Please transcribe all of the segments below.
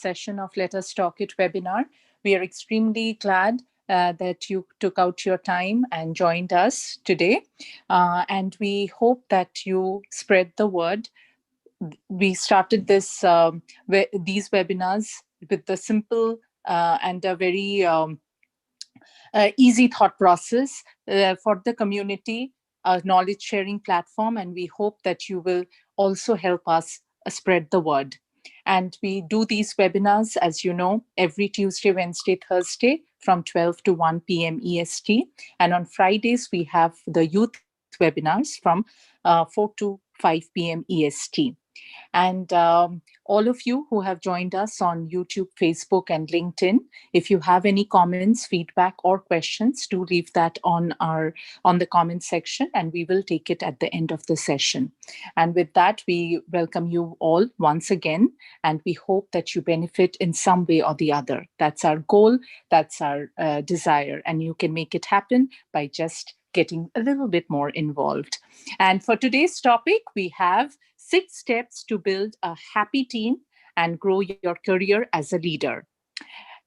session of Let Us Talk It webinar. We are extremely glad that you took out your time and joined us today. And we hope that you spread the word. We started these webinars with the simple and a very easy thought process for the community, a knowledge sharing platform, and we hope that you will also help us spread the word. And we do these webinars, as you know, every Tuesday, Wednesday, Thursday from 12 to 1 p.m. EST. And on Fridays, we have the youth webinars from 4 to 5 p.m. EST. And all of you who have joined us on YouTube, Facebook, and LinkedIn, if you have any comments, feedback, or questions, do leave that on the comment section, and we will take it at the end of the session. And with that, we welcome you all once again, and we hope that you benefit in some way or the other. That's our goal, that's our desire, and you can make it happen by just getting a little bit more involved. And for today's topic, we have 6 steps to build a happy team and grow your career as a leader.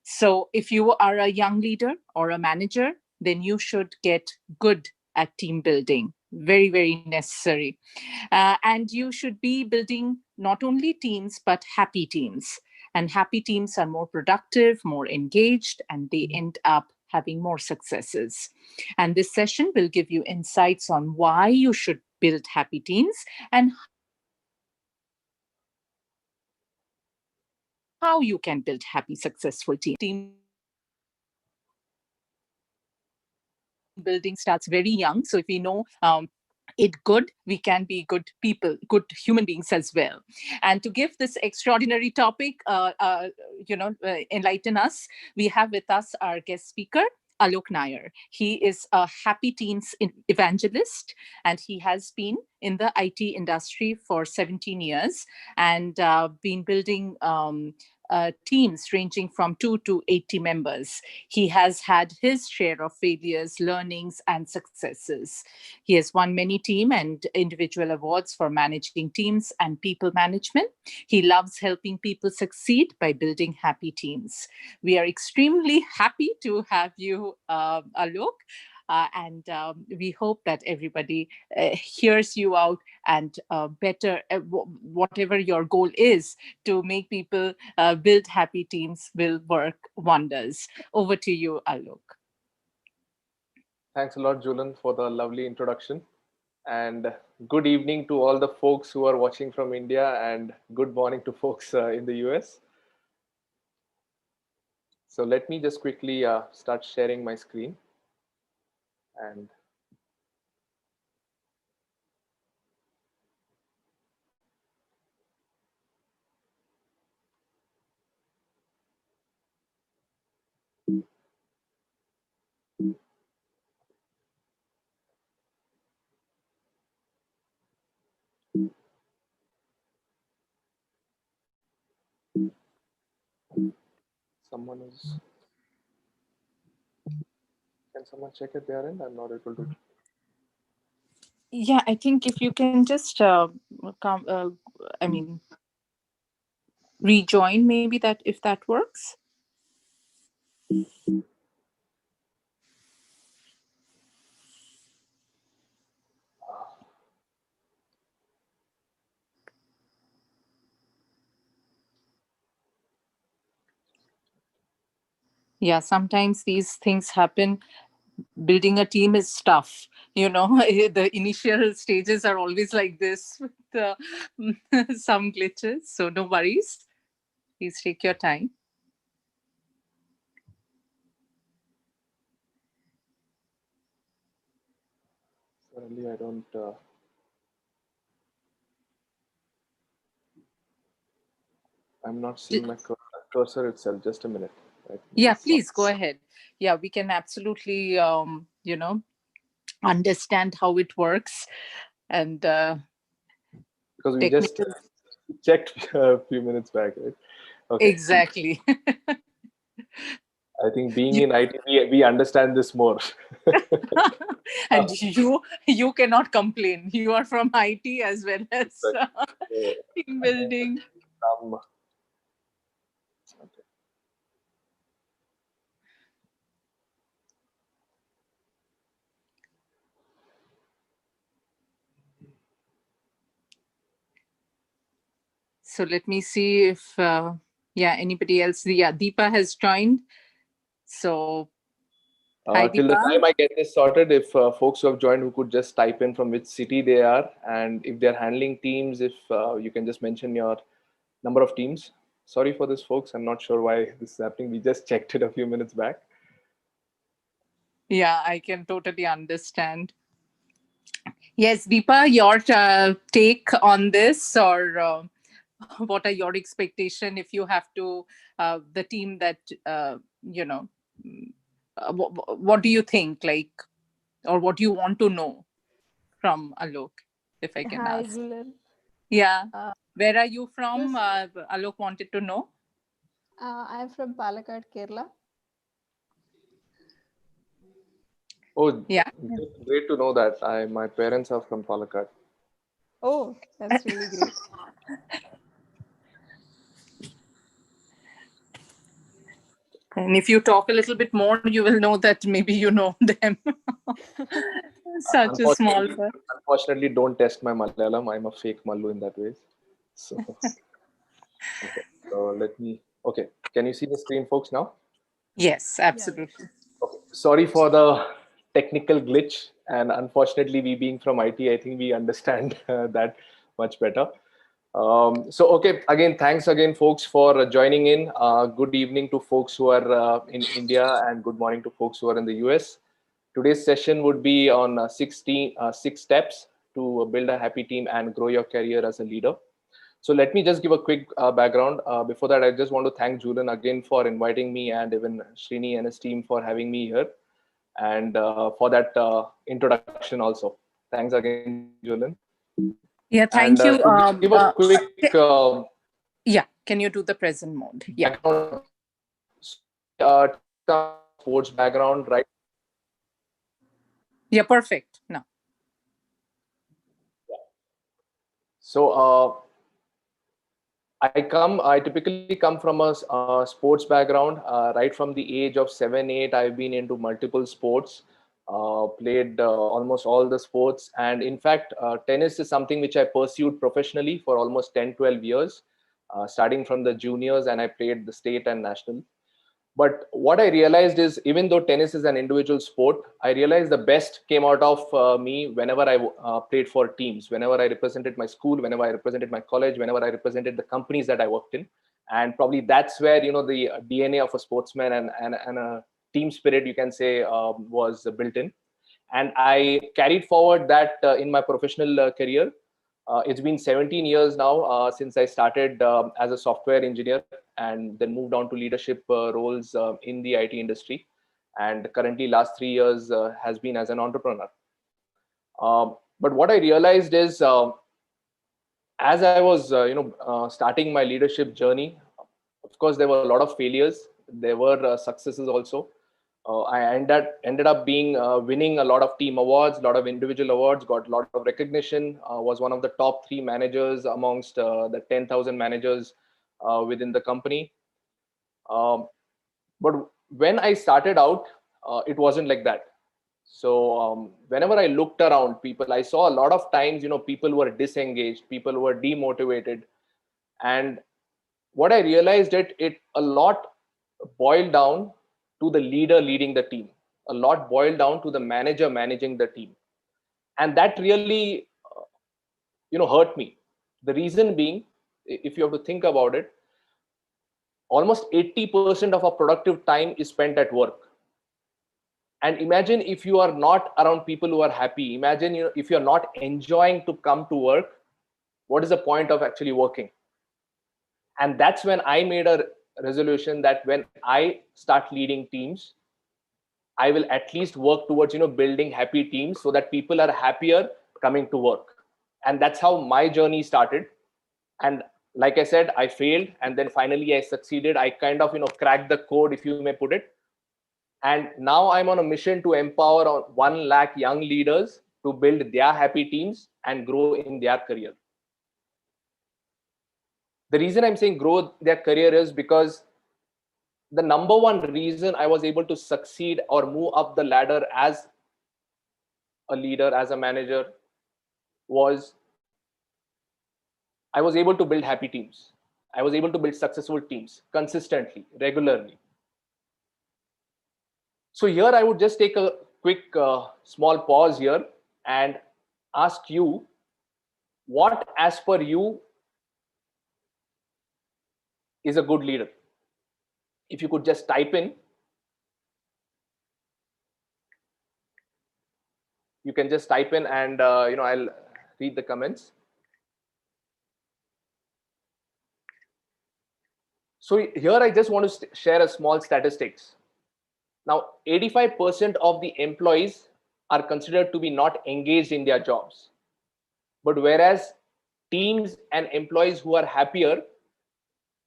So if you are a young leader or a manager, then you should get good at team building. Very, very necessary. And you should be building not only teams, but happy teams. And happy teams are more productive, more engaged, and they end up having more successes. And this session will give you insights on why you should build happy teams and how you can build happy, successful teams. Team building starts very young. So if we know it good, we can be good people, good human beings as well. And to give this extraordinary topic, enlighten us, we have with us our guest speaker, Alok Nair. He is a happy teens evangelist, and he has been in the IT industry for 17 years and been building teams ranging from 2 to 80 members. He has had his share of failures, learnings, and successes. He has won many team and individual awards for managing teams and people management. He loves helping people succeed by building happy teams. We are extremely happy to have you, Alok. And we hope that everybody hears you out and better, whatever your goal is to make people build happy teams will work wonders. Over to you, Alok. Thanks a lot, Julian, for the lovely introduction. And good evening to all the folks who are watching from India, and good morning to folks in the US. So let me just quickly start sharing my screen. And someone is, can someone check at their end? I'm not able to. Yeah, I think if you can just rejoin, maybe that if that works. Yeah, sometimes these things happen. Building a team is tough. The initial stages are always like this with some glitches. So no worries. Please take your time. Suddenly, I don't. I'm not seeing my cursor itself. Just a minute. Right? Yeah, please go ahead. Yeah, we can absolutely, understand how it works. And because we just checked a few minutes back, right? Okay. Exactly. I think being in IT, we understand this more. And you cannot complain. You are from IT as well as team building. Okay. So let me see if, yeah, anybody else. Yeah, Deepa has joined. So, hi, Till the Deepa. time I get this sorted, if folks who have joined who could just type in from which city they are, and if they're handling teams, if you can just mention your number of teams. Sorry for this, folks. I'm not sure why this is happening. We just checked it a few minutes back. Yeah, I can totally understand. Yes, Deepa, your take on this, or what are your expectation if you have to the team that you know? What do you think, like, or what do you want to know from Alok, if I can Hi, ask? Julian. Yeah, Uh, where are you from? just Alok wanted to know. I'm from Palakkad, Kerala. Oh, Yeah. great to know that. My parents are from Palakkad. Oh, that's really great. And if you talk a little bit more, you will know that maybe you know them. Such a small Unfortunately, word. unfortunately, don't test my Malayalam. I'm a fake Mallu in that way. So, okay. So let me. Okay. Can you see the screen, folks, now? Yes, Yeah, yeah. absolutely. Okay. Sorry for the technical glitch, and unfortunately, we being from IT, I think we understand that much better. So, okay, again, thanks again, folks, for joining in. Good evening to folks who are in India, and good morning to folks who are in the US. Today's session would be on 6 steps to build a happy team and grow your career as a leader. So let me just give a quick background. Before that, I just want to thank Julian again for inviting me, and even Srini and his team for having me here, and for that introduction also. Thanks again, Julian. Yeah, And thank to you. give a quick Yeah, can you do the present mode? Yeah. background, so I typically come from a sports background, right? Yeah, perfect. No. So I typically come from a sports background. Right from the age of 7, 8, I've been into multiple sports, played almost all the sports. And in fact, tennis is something which I pursued professionally for almost 10, 12 years, starting from the juniors, and I played the state and national. But what I realized is, even though tennis is an individual sport, I realized the best came out of me whenever I played for teams, whenever I represented my school, whenever I represented my college, whenever I represented the companies that I worked in. And probably that's where, the DNA of a sportsman and a team spirit, you can say, was built in. And I carried forward that in my professional career. It's been 17 years now since I started as a software engineer, and then moved on to leadership roles in the IT industry. And currently, last 3 years has been as an entrepreneur. But what I realized is, as I was, starting my leadership journey, of course, there were a lot of failures. There were successes also. I ended up being winning a lot of team awards, a lot of individual awards, got a lot of recognition. Was one of the top 3 managers amongst the 10,000 managers within the company. Um, but when I started out, it wasn't like that. So whenever I looked around people, I saw a lot of times, people were disengaged, people were demotivated, and what I realized that it a lot boiled down to the leader leading the team, a lot boiled down to the manager managing the team, and that really hurt me. The reason being, if you have to think about it, almost 80% of our productive time is spent at work. And imagine if you are not around people who are happy. Imagine, if you're not enjoying to come to work, what is the point of actually working? And that's when I made a resolution that when I start leading teams, I will at least work towards building happy teams so that people are happier coming to work. And that's how my journey started. And like I said, I failed, and then finally I succeeded. I kind of cracked the code, if you may put it. And now I'm on a mission to empower 1 lakh young leaders to build their happy teams and grow in their career. The reason I'm saying grow their career is because the number one reason I was able to succeed or move up the ladder as a leader, as a manager, was I was able to build happy teams. I was able to build successful teams consistently, regularly. So here I would just take a quick small pause here and ask you, what as per you is a good leader? If you could just type in, you can just type in, and I'll read the comments. So here I just want to share a small statistics. Now, 85% of the employees are considered to be not engaged in their jobs. But whereas teams and employees who are happier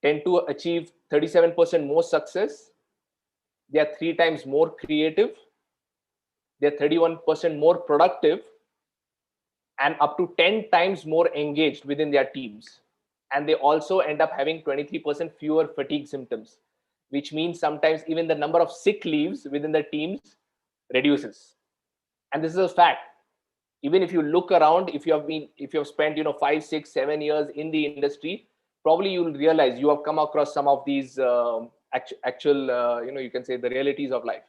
tend to achieve 37% more success, they are 3 times more creative, they're 31% more productive, and up to 10 times more engaged within their teams. And they also end up having 23% fewer fatigue symptoms, which means sometimes even the number of sick leaves within the teams reduces. And this is a fact. Even if you look around, if you have spent 5 6 7 years in the industry, probably you'll realize you have come across some of these actual you can say the realities of life.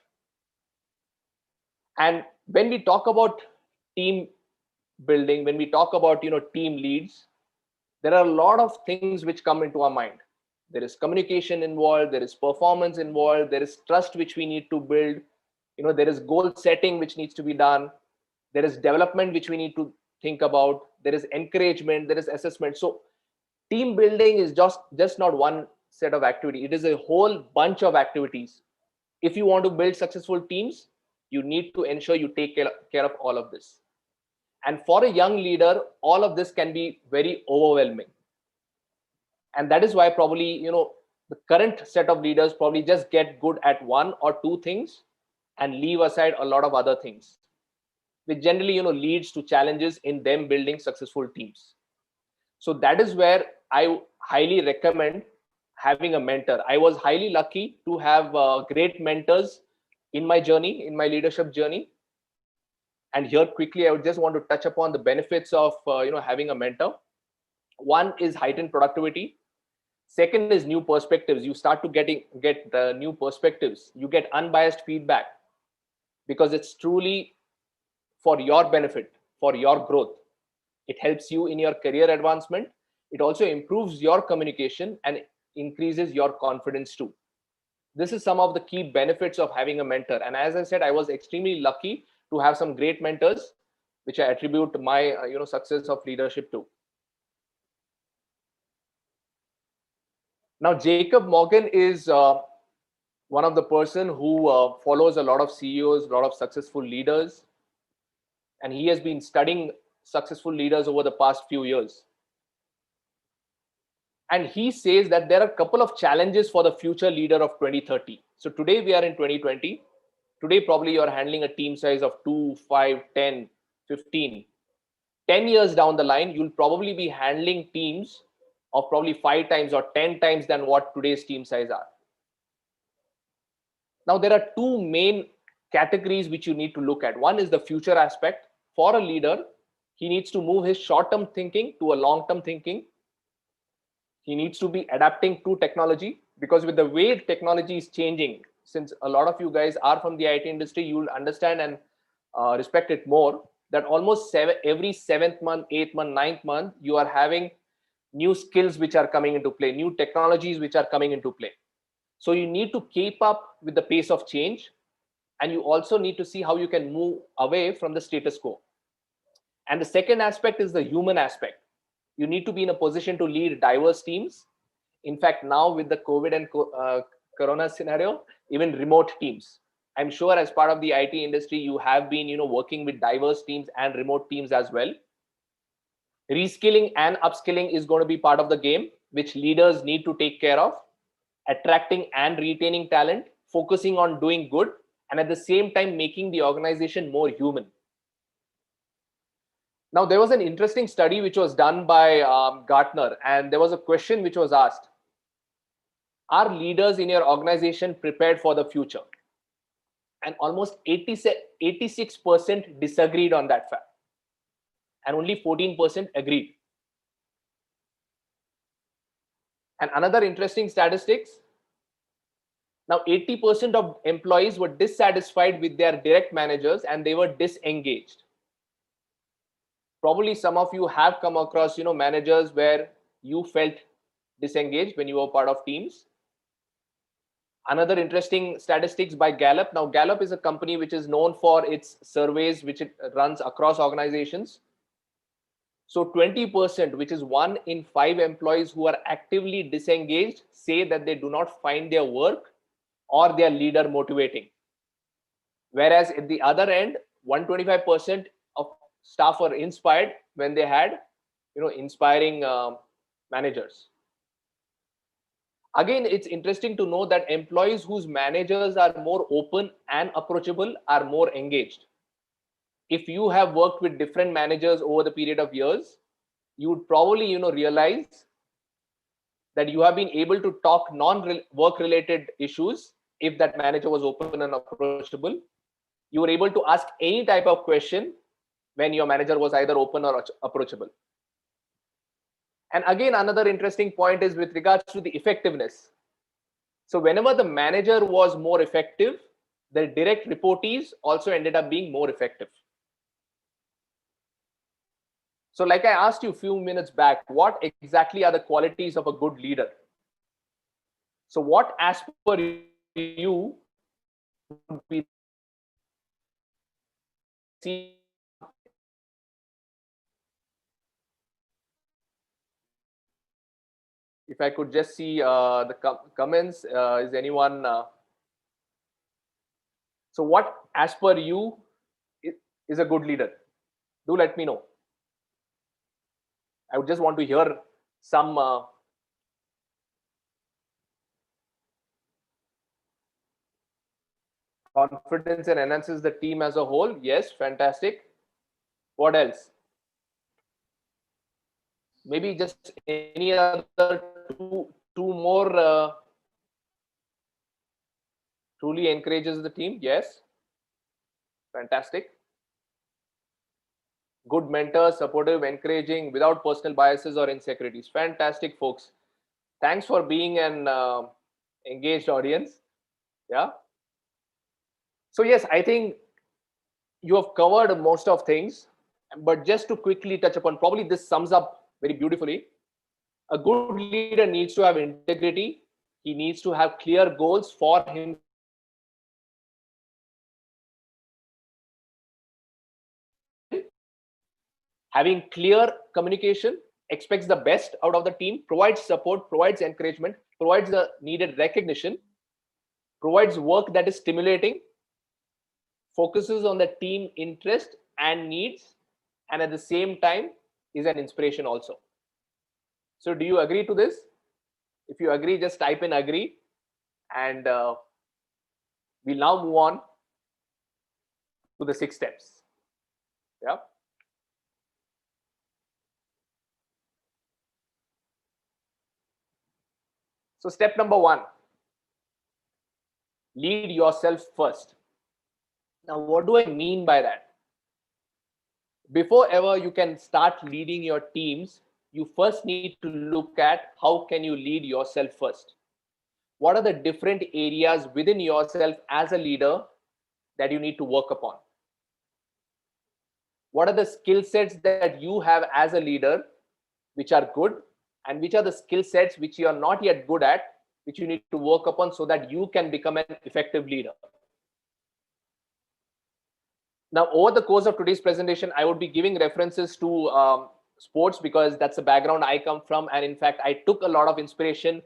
And when we talk about team building, when we talk about team leads, there are a lot of things which come into our mind. There is communication involved, there is performance involved, there is trust which we need to build, there is goal setting which needs to be done, there is development which we need to think about, there is encouragement, there is assessment. So team building is just not one set of activity, it is a whole bunch of activities. If you want to build successful teams, you need to ensure you take care of all of this. And for a young leader, all of this can be very overwhelming. And that is why probably the current set of leaders probably just get good at one or two things and leave aside a lot of other things, which generally leads to challenges in them building successful teams. So that is where I highly recommend having a mentor. I was highly lucky to have great mentors in my journey, in my leadership journey. And here quickly I would just want to touch upon the benefits of having a mentor. One is heightened productivity. Second is new perspectives. You start to get the new perspectives. You get unbiased feedback because it's truly for your benefit, for your growth. It helps you in your career advancement. It also improves your communication and increases your confidence too. This is some of the key benefits of having a mentor. And as I said, I was extremely lucky to have some great mentors, which I attribute my success of leadership to. Now, Jacob Morgan is one of the person who follows a lot of CEOs, a lot of successful leaders, and he has been studying successful leaders over the past few years. And he says that there are a couple of challenges for the future leader of 2030. So today we are in 2020. Today probably you're handling a team size of 2, 5, 10, 15. 10 years down the line, you'll probably be handling teams of probably 5 times or 10 times than what today's team size are. Now, there are two main categories which you need to look at. One is the future aspect. For a leader, he needs to move his short-term thinking to a long-term thinking. He needs to be adapting to technology, because with the way technology is changing, since a lot of you guys are from the IT industry, you will understand and respect it more, that almost every 7th month, 8th month, 9th month, you are having new skills which are coming into play, new technologies which are coming into play. So you need to keep up with the pace of change, and you also need to see how you can move away from the status quo. And the second aspect is the human aspect. You need to be in a position to lead diverse teams. In fact, now with the COVID and Corona scenario, even remote teams. I'm sure as part of the IT industry, you have been working with diverse teams and remote teams as well. Reskilling and upskilling is going to be part of the game, which leaders need to take care of. Attracting and retaining talent, focusing on doing good, and at the same time making the organization more human. Now, there was an interesting study which was done by Gartner, and there was a question which was asked. are leaders in your organization prepared for the future? And almost 86% disagreed on that fact, and only 14% agreed. And another interesting statistics, now 80% of employees were dissatisfied with their direct managers and they were disengaged. Probably some of you have come across, managers where you felt disengaged when you were part of teams. Another interesting statistics by Gallup. Now, Gallup is a company which is known for its surveys, which it runs across organizations. So 20%, which is 1 in 5 employees who are actively disengaged, say that they do not find their work or their leader motivating. Whereas at the other end, 125% of staff were inspired when they had, inspiring managers. Again, it's interesting to know that employees whose managers are more open and approachable are more engaged. If you have worked with different managers over the period of years, you would probably, realize that you have been able to talk non-work related issues if that manager was open and approachable. You were able to ask any type of question when your manager was either open or approachable. And again, another interesting point is with regards to the effectiveness. So whenever the manager was more effective, the direct reportees also ended up being more effective. So like I asked you a few minutes back, what exactly are the qualities of a good leader? So what, as per you, would be the see if I could just see the comments, is anyone so what, as per you, is a good leader? Do let me know. I would just want to hear some confidence and enhances the team as a whole. Yes, fantastic. What else? Maybe just any other two more truly encourages the team. Yes, fantastic. Good mentor, supportive, encouraging, without personal biases or insecurities. Fantastic, folks. Thanks for being an engaged audience. Yeah. So yes, I think you have covered most of things, but just to quickly touch upon, probably this sums up very beautifully. A good leader needs to have integrity. He needs to have clear goals for himself and his team. Having clear communication, expects the best out of the team, provides support, provides encouragement, provides the needed recognition, provides work that is stimulating, focuses on the team interest and needs, and at the same time is an inspiration also. So do you agree to this? If you agree, just type in agree, and we'll now move on to the 6 steps. Yeah. So step number 1, lead yourself first. Now, what do I mean by that? Before ever you can start leading your teams, you first need to look at how can you lead yourself first. What are the different areas within yourself as a leader that you need to work upon? What are the skill sets that you have as a leader which are good, and which are the skill sets which you are not yet good at, which you need to work upon so that you can become an effective leader? Now, over the course of today's presentation, I would be giving references to sports because that's the background I come from. And in fact, I took a lot of inspiration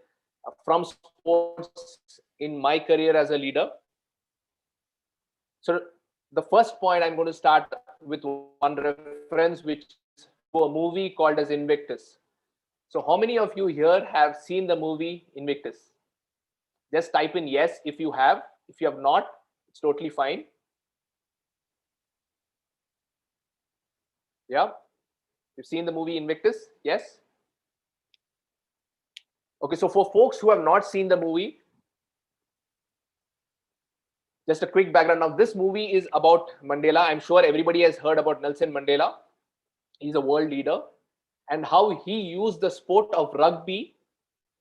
from sports in my career as a leader. So the first point, I'm going to start with one reference, which is to a movie called as Invictus. So how many of you here have seen the movie Invictus? Just type in yes if you have. If you have not, it's totally fine. Yeah. You've seen the movie Invictus? Yes? Okay, so for folks who have not seen the movie, just a quick background. Now, this movie is about Mandela. I'm sure everybody has heard about Nelson Mandela. He's a world leader, and how he used the sport of rugby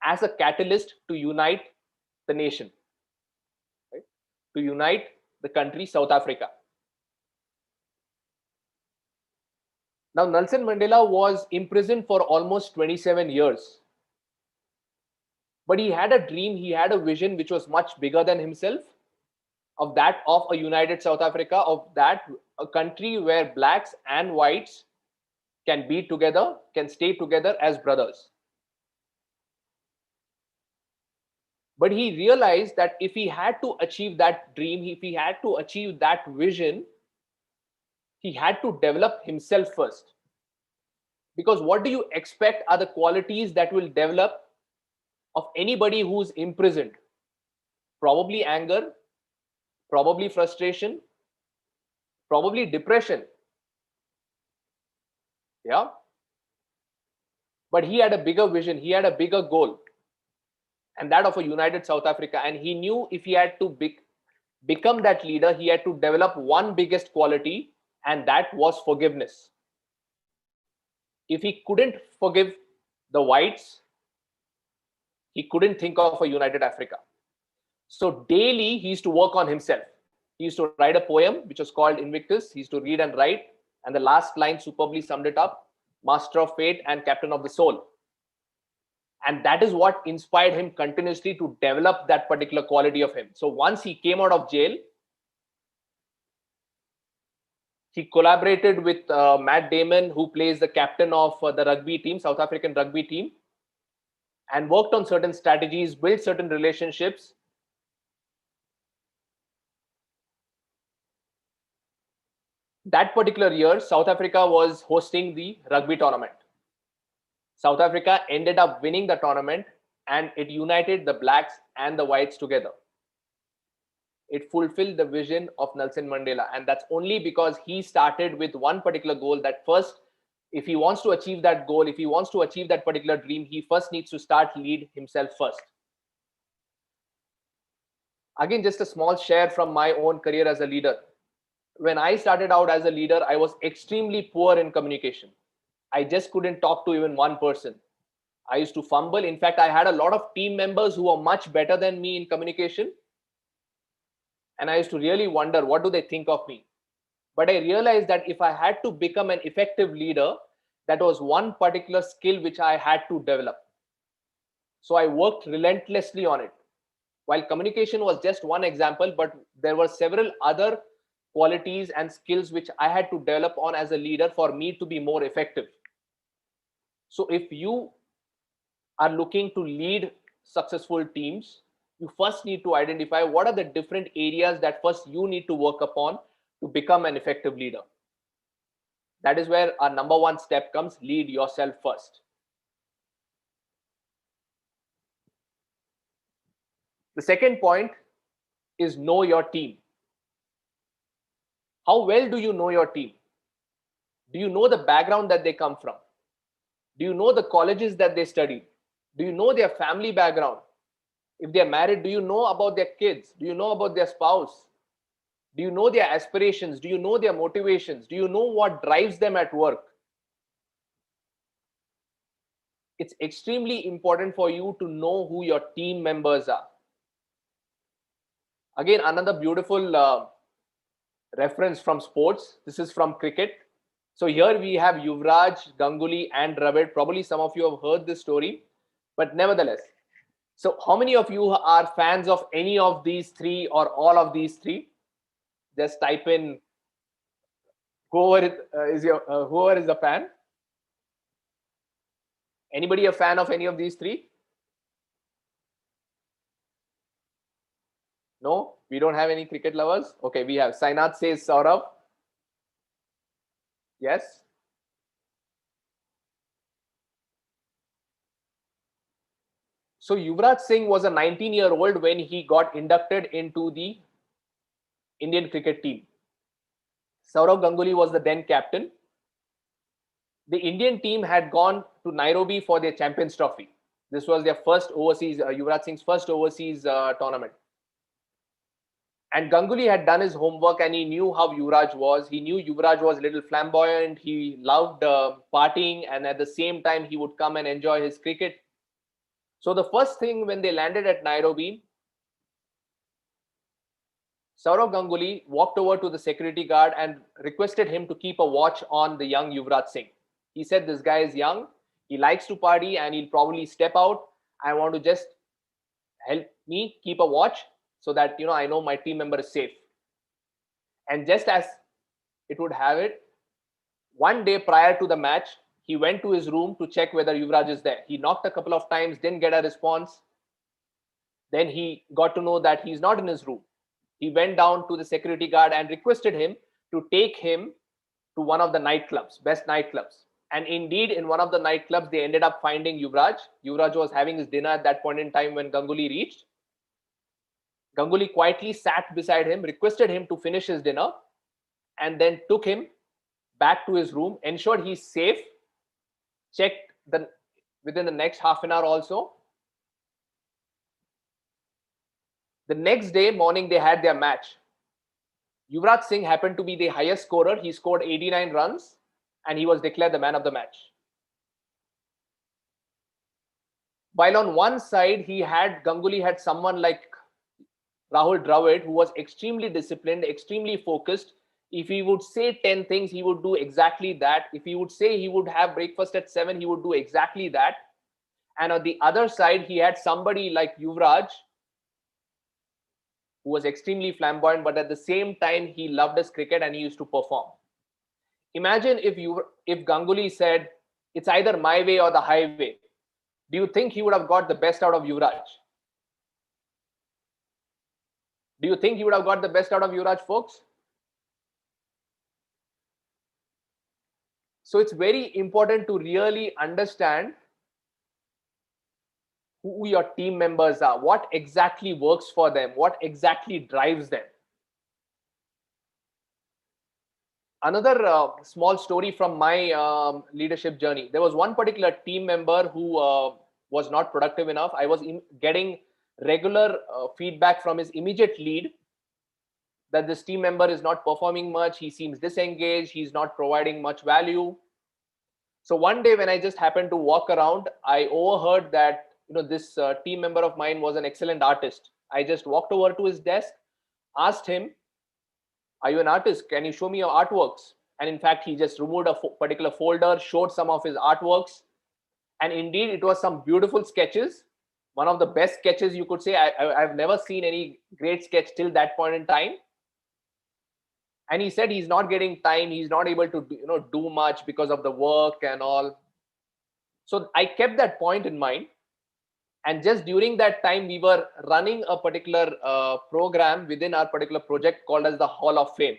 as a catalyst to unite the nation, right? To unite the country South Africa. Now, Nelson Mandela was imprisoned for almost 27 years. But he had a dream, he had a vision which was much bigger than himself, of that of a united South Africa, of that a country where blacks and whites can be together, can stay together as brothers. But he realized that if he had to achieve that dream, if he had to achieve that vision, he had to develop himself first. Because what do you expect are the qualities that will develop of anybody who's imprisoned? Probably anger, probably frustration, probably depression. Yeah. But he had a bigger vision, he had a bigger goal, and that of a united South Africa. And he knew if he had to become that leader, he had to develop one biggest quality, and that was forgiveness. If he couldn't forgive the whites, he couldn't think of a united Africa. So daily he used to work on himself. He used to write a poem which was called Invictus. He used to read and write, and the last line superbly summed it up: master of fate and captain of the soul. And that is what inspired him continuously to develop that particular quality of him. So once he came out of jail, he collaborated with Matt Damon, who plays the captain of the rugby team, South African rugby team, and worked on certain strategies, built certain relationships. That particular year, South Africa was hosting the rugby tournament. South Africa ended up winning the tournament, and it united the blacks and the whites together. It fulfilled the vision of Nelson Mandela, and that's only because he started with one particular goal. That first, if he wants to achieve that goal, if he wants to achieve that particular dream, he first needs to lead himself first. Again, just a small share from my own career as a leader. When I started out as a leader, I was extremely poor in communication. I just couldn't talk to even one person. I used to fumble. In fact, I had a lot of team members who were much better than me in communication. And I used to really wonder, what do they think of me? But I realized that if I had to become an effective leader, that was one particular skill which I had to develop. So I worked relentlessly on it. While communication was just one example, but there were several other qualities and skills which I had to develop on as a leader for me to be more effective. So if you are looking to lead successful teams, you first need to identify what are the different areas that first you need to work upon to become an effective leader. That is where our number one step comes: lead yourself first. The second point is know your team. How well do you know your team? Do you know the background that they come from? Do you know the colleges that they studied? Do you know their family background? If they are married, do you know about their kids? Do you know about their spouse? Do you know their aspirations? Do you know their motivations? Do you know what drives them at work? It's extremely important for you to know who your team members are. Again, another beautiful reference from sports. This is from cricket. So here we have Yuvraj, Ganguly, and Dravid. Probably some of you have heard this story, but nevertheless. So how many of you are fans of any of these three or all of these three? Just type in whoever is a fan. Anybody a fan of any of these three? No, we don't have any cricket lovers. Okay, we have Sainath says Saurabh. Yes. So Yuvraj Singh was a 19-year-old when he got inducted into the Indian cricket team. Sourav Ganguly was the then captain. The Indian team had gone to Nairobi for their Champions Trophy. This was their first overseas, Yuvraj Singh's first overseas tournament. And Ganguly had done his homework and he knew how Yuvraj was. He knew Yuvraj was a little flamboyant. He loved partying, and at the same time, he would come and enjoy his cricket. So the first thing when they landed at Nairobi, Saurav Ganguly walked over to the security guard and requested him to keep a watch on the young Yuvraj Singh. He said, this guy is young, he likes to party, and he'll probably step out. I want to just help me keep a watch so that, I know my team member is safe. And just as it would have it, one day prior to the match, he went to his room to check whether Yuvraj is there. He knocked a couple of times, didn't get a response. Then he got to know that he's not in his room. He went down to the security guard and requested him to take him to one of the nightclubs, best nightclubs. And indeed, in one of the nightclubs, they ended up finding Yuvraj. Yuvraj was having his dinner at that point in time when Ganguly reached. Ganguly quietly sat beside him, requested him to finish his dinner, and then took him back to his room, ensured he's safe, checked within the next half an hour also. The next day morning, they had their match. Yuvraj Singh happened to be the highest scorer. He scored 89 runs and he was declared the man of the match. While on one side, Ganguly had someone like Rahul Dravid, who was extremely disciplined, extremely focused. If he would say 10 things, he would do exactly that. If he would say he would have breakfast at 7, he would do exactly that. And on the other side, he had somebody like Yuvraj, who was extremely flamboyant, but at the same time, he loved his cricket and he used to perform. Imagine if Ganguly said, it's either my way or the highway. Do you think he would have got the best out of Yuvraj? Do you think he would have got the best out of Yuvraj, folks? So it's very important to really understand who your team members are, what exactly works for them, what exactly drives them. Another small story from my leadership journey. There was one particular team member who was not productive enough. I was getting regular feedback from his immediate lead that this team member is not performing much. He seems disengaged. He's not providing much value. So one day when I just happened to walk around, I overheard that this team member of mine was an excellent artist. I just walked over to his desk, asked him, are you an artist? Can you show me your artworks? And in fact, he just removed a particular folder, showed some of his artworks. And indeed, it was some beautiful sketches. One of the best sketches, you could say. I've never seen any great sketch till that point in time. And he said he's not getting time. He's not able to do much because of the work and all. So I kept that point in mind. And just during that time, we were running a particular program within our particular project called as the Hall of Fame.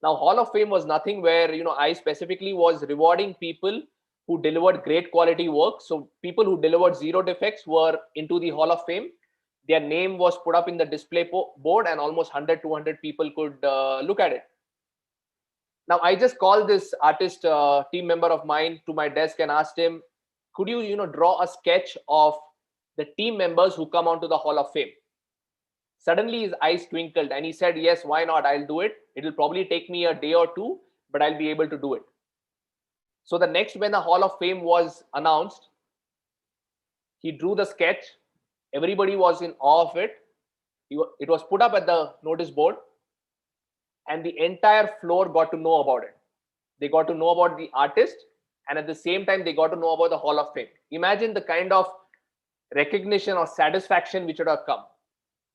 Now, Hall of Fame was nothing where, I specifically was rewarding people who delivered great quality work. So people who delivered zero defects were into the Hall of Fame. Their name was put up in the display board and almost 100, 200 people could look at it. Now, I just called this artist team member of mine to my desk and asked him, could you, draw a sketch of the team members who come onto the Hall of Fame? Suddenly his eyes twinkled and he said, yes, why not? I'll do it. It'll probably take me a day or two, but I'll be able to do it. So the next, when the Hall of Fame was announced, he drew the sketch. Everybody was in awe of it. It was put up at the notice board and the entire floor got to know about it. They got to know about the artist and at the same time, they got to know about the Hall of Fame. Imagine the kind of recognition or satisfaction which would have come.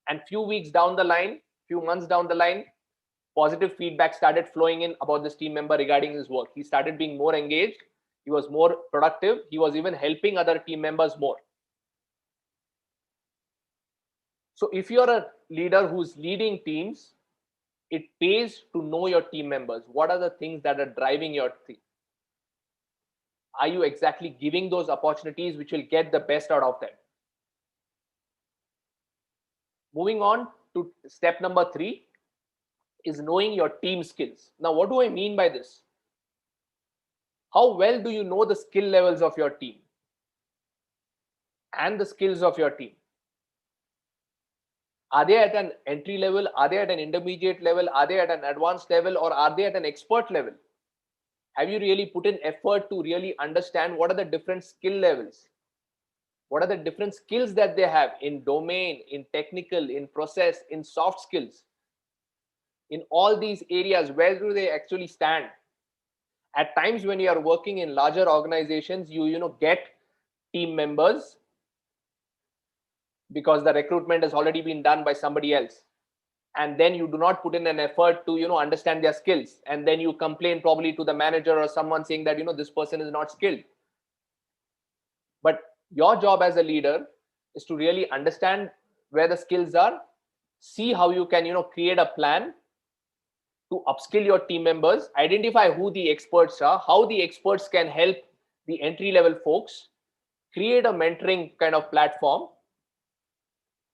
And few weeks down the line, few months down the line, positive feedback started flowing in about this team member regarding his work. He started being more engaged. He was more productive. He was even helping other team members more. So if you're a leader who's leading teams, it pays to know your team members. What are the things that are driving your team? Are you exactly giving those opportunities which will get the best out of them? Moving on to step number 3 is knowing your team skills. Now, what do I mean by this? How well do you know the skill levels of your team? and the skills of your team. Are they at an entry level? Are they at an intermediate level? Are they at an advanced level? Or are they at an expert level? Have you really put in effort to really understand what are the different skill levels? What are the different skills that they have in domain, in technical, in process, in soft skills? In all these areas, where do they actually stand? At times when you are working in larger organizations, you get team members because the recruitment has already been done by somebody else, and then you do not put in an effort to understand their skills, and then you complain probably to the manager or someone saying that this person is not skilled. But your job as a leader is to really understand where the skills are, see how you can create a plan to upskill your team members, identify who the experts are, how the experts can help the entry level folks, create a mentoring kind of platform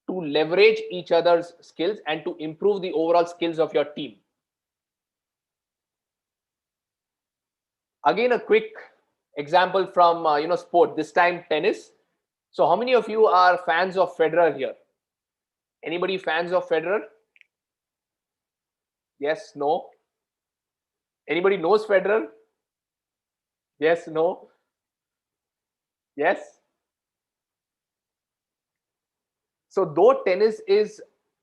to leverage each other's skills and to improve the overall skills of your team. Again, a quick example from sport, this time tennis. So how many of you are fans of Federer here? Anybody fans of Federer? Yes, no. Anybody knows Federer? Yes, no. Yes. So though tennis is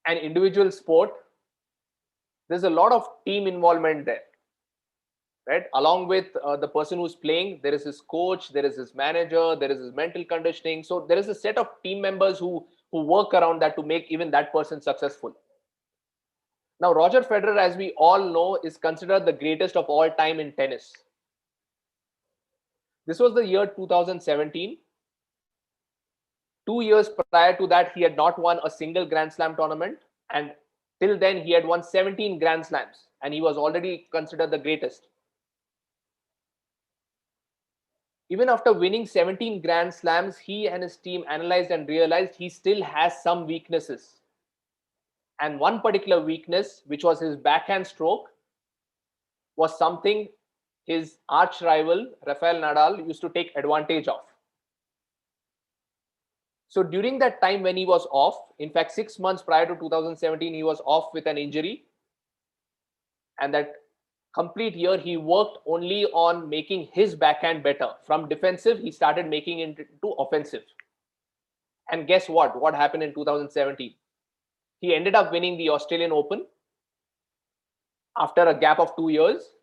an individual sport, there's a lot of team involvement there, right? Along with the person who's playing, there is his coach, there is his manager, there is his mental conditioning. So there is a set of team members who work around that to make even that person successful. Now, Roger Federer, as we all know, is considered the greatest of all time in tennis. This was the year 2017. 2 years prior to that, he had not won a single Grand Slam tournament. And till then, he had won 17 Grand Slams. And he was already considered the greatest. Even after winning 17 Grand Slams, he and his team analyzed and realized he still has some weaknesses. And one particular weakness, which was his backhand stroke, was something his arch rival, Rafael Nadal, used to take advantage of. So during that time when he was off, in fact, 6 months prior to 2017, he was off with an injury. And that complete year, he worked only on making his backhand better. From defensive, he started making it into offensive. And guess what? What happened in 2017? He ended up winning the Australian Open after a gap of 2 years.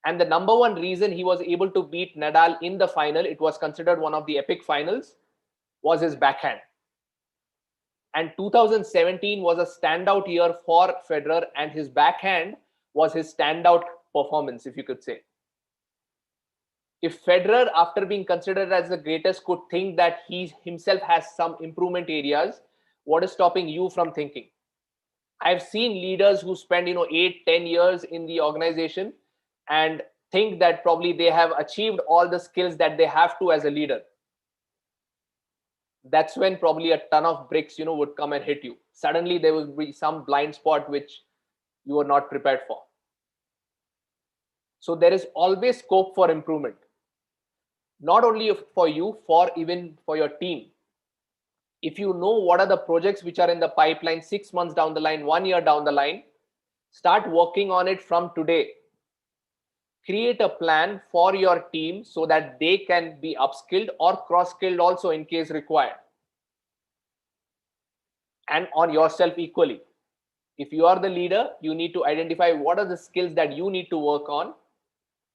And the number one reason he was able to beat Nadal in the final, it was considered one of the epic finals, was his backhand. And 2017 was a standout year for Federer, and his backhand was his standout performance, if you could say. If Federer, after being considered as the greatest, could think that he himself has some improvement areas, what is stopping you from thinking? I've seen leaders who spend 8-10 years in the organization and think that probably they have achieved all the skills that they have to as a leader. That's when probably a ton of bricks would come and hit you. Suddenly there will be some blind spot which you are not prepared for. So there is always scope for improvement, not only for you, even for your team. If you know what are the projects which are in the pipeline 6 months down the line, 1 year down the line, start working on it from today. Create a plan for your team so that they can be upskilled or cross-skilled also in case required. And on yourself equally. If you are the leader, you need to identify what are the skills that you need to work on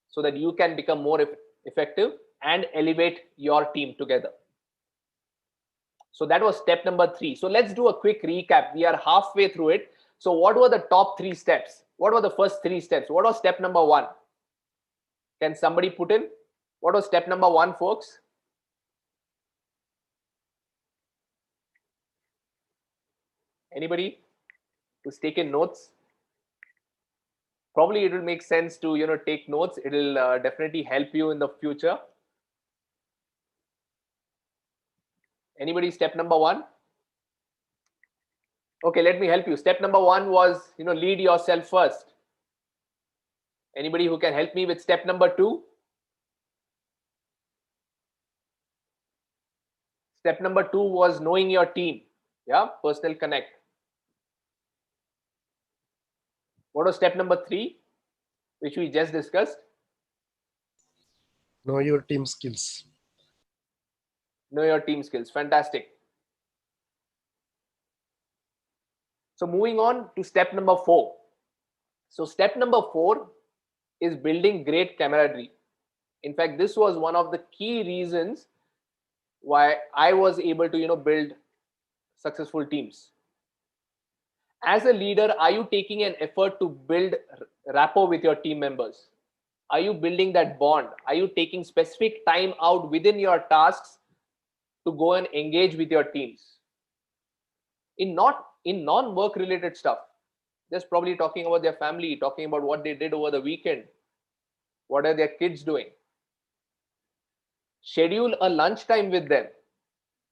so that you can become more effective and elevate your team together. So that was step number 3. So let's do a quick recap. We are halfway through it. So what were the top 3 steps? What were the first 3 steps? What was step number 1? Can somebody put in? What was step number 1, folks? Anybody who's taken notes? Probably it will make sense to take notes. It will definitely help you in the future. Anybody, step number 1? Okay, let me help you. Step number 1 was lead yourself first. Anybody who can help me with step number 2? Step number 2 was knowing your team. Yeah, personal connect. What was step number 3, which we just discussed? Know your team skills. Know your team skills. Fantastic. So moving on to step number 4. So step number 4 is building great camaraderie. In fact, this was one of the key reasons why I was able to, build successful teams. As a leader, are you taking an effort to build rapport with your team members? Are you building that bond? Are you taking specific time out within your tasks to go and engage with your teams? In non-work related stuff, just probably talking about their family, talking about what they did over the weekend, what are their kids doing. Schedule a lunch time with them.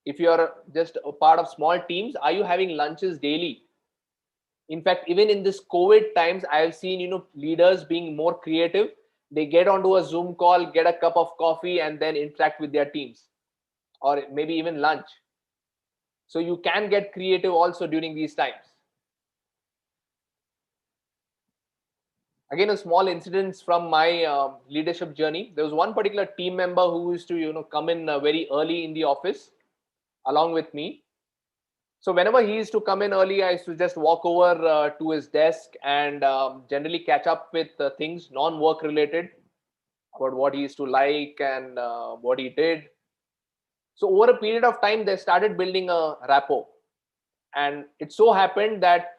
If you are just a part of small teams, are you having lunches daily? In fact, even in this COVID times, I have seen, leaders being more creative. They get onto a Zoom call, get a cup of coffee, and then interact with their teams, or maybe even lunch. So you can get creative also during these times. Again, a small incident from my leadership journey. There was one particular team member who used to, come in very early in the office along with me. So whenever he used to come in early, I used to just walk over to his desk and generally catch up with things non-work related, about what he used to like and what he did. So over a period of time, they started building a rapport. And it so happened that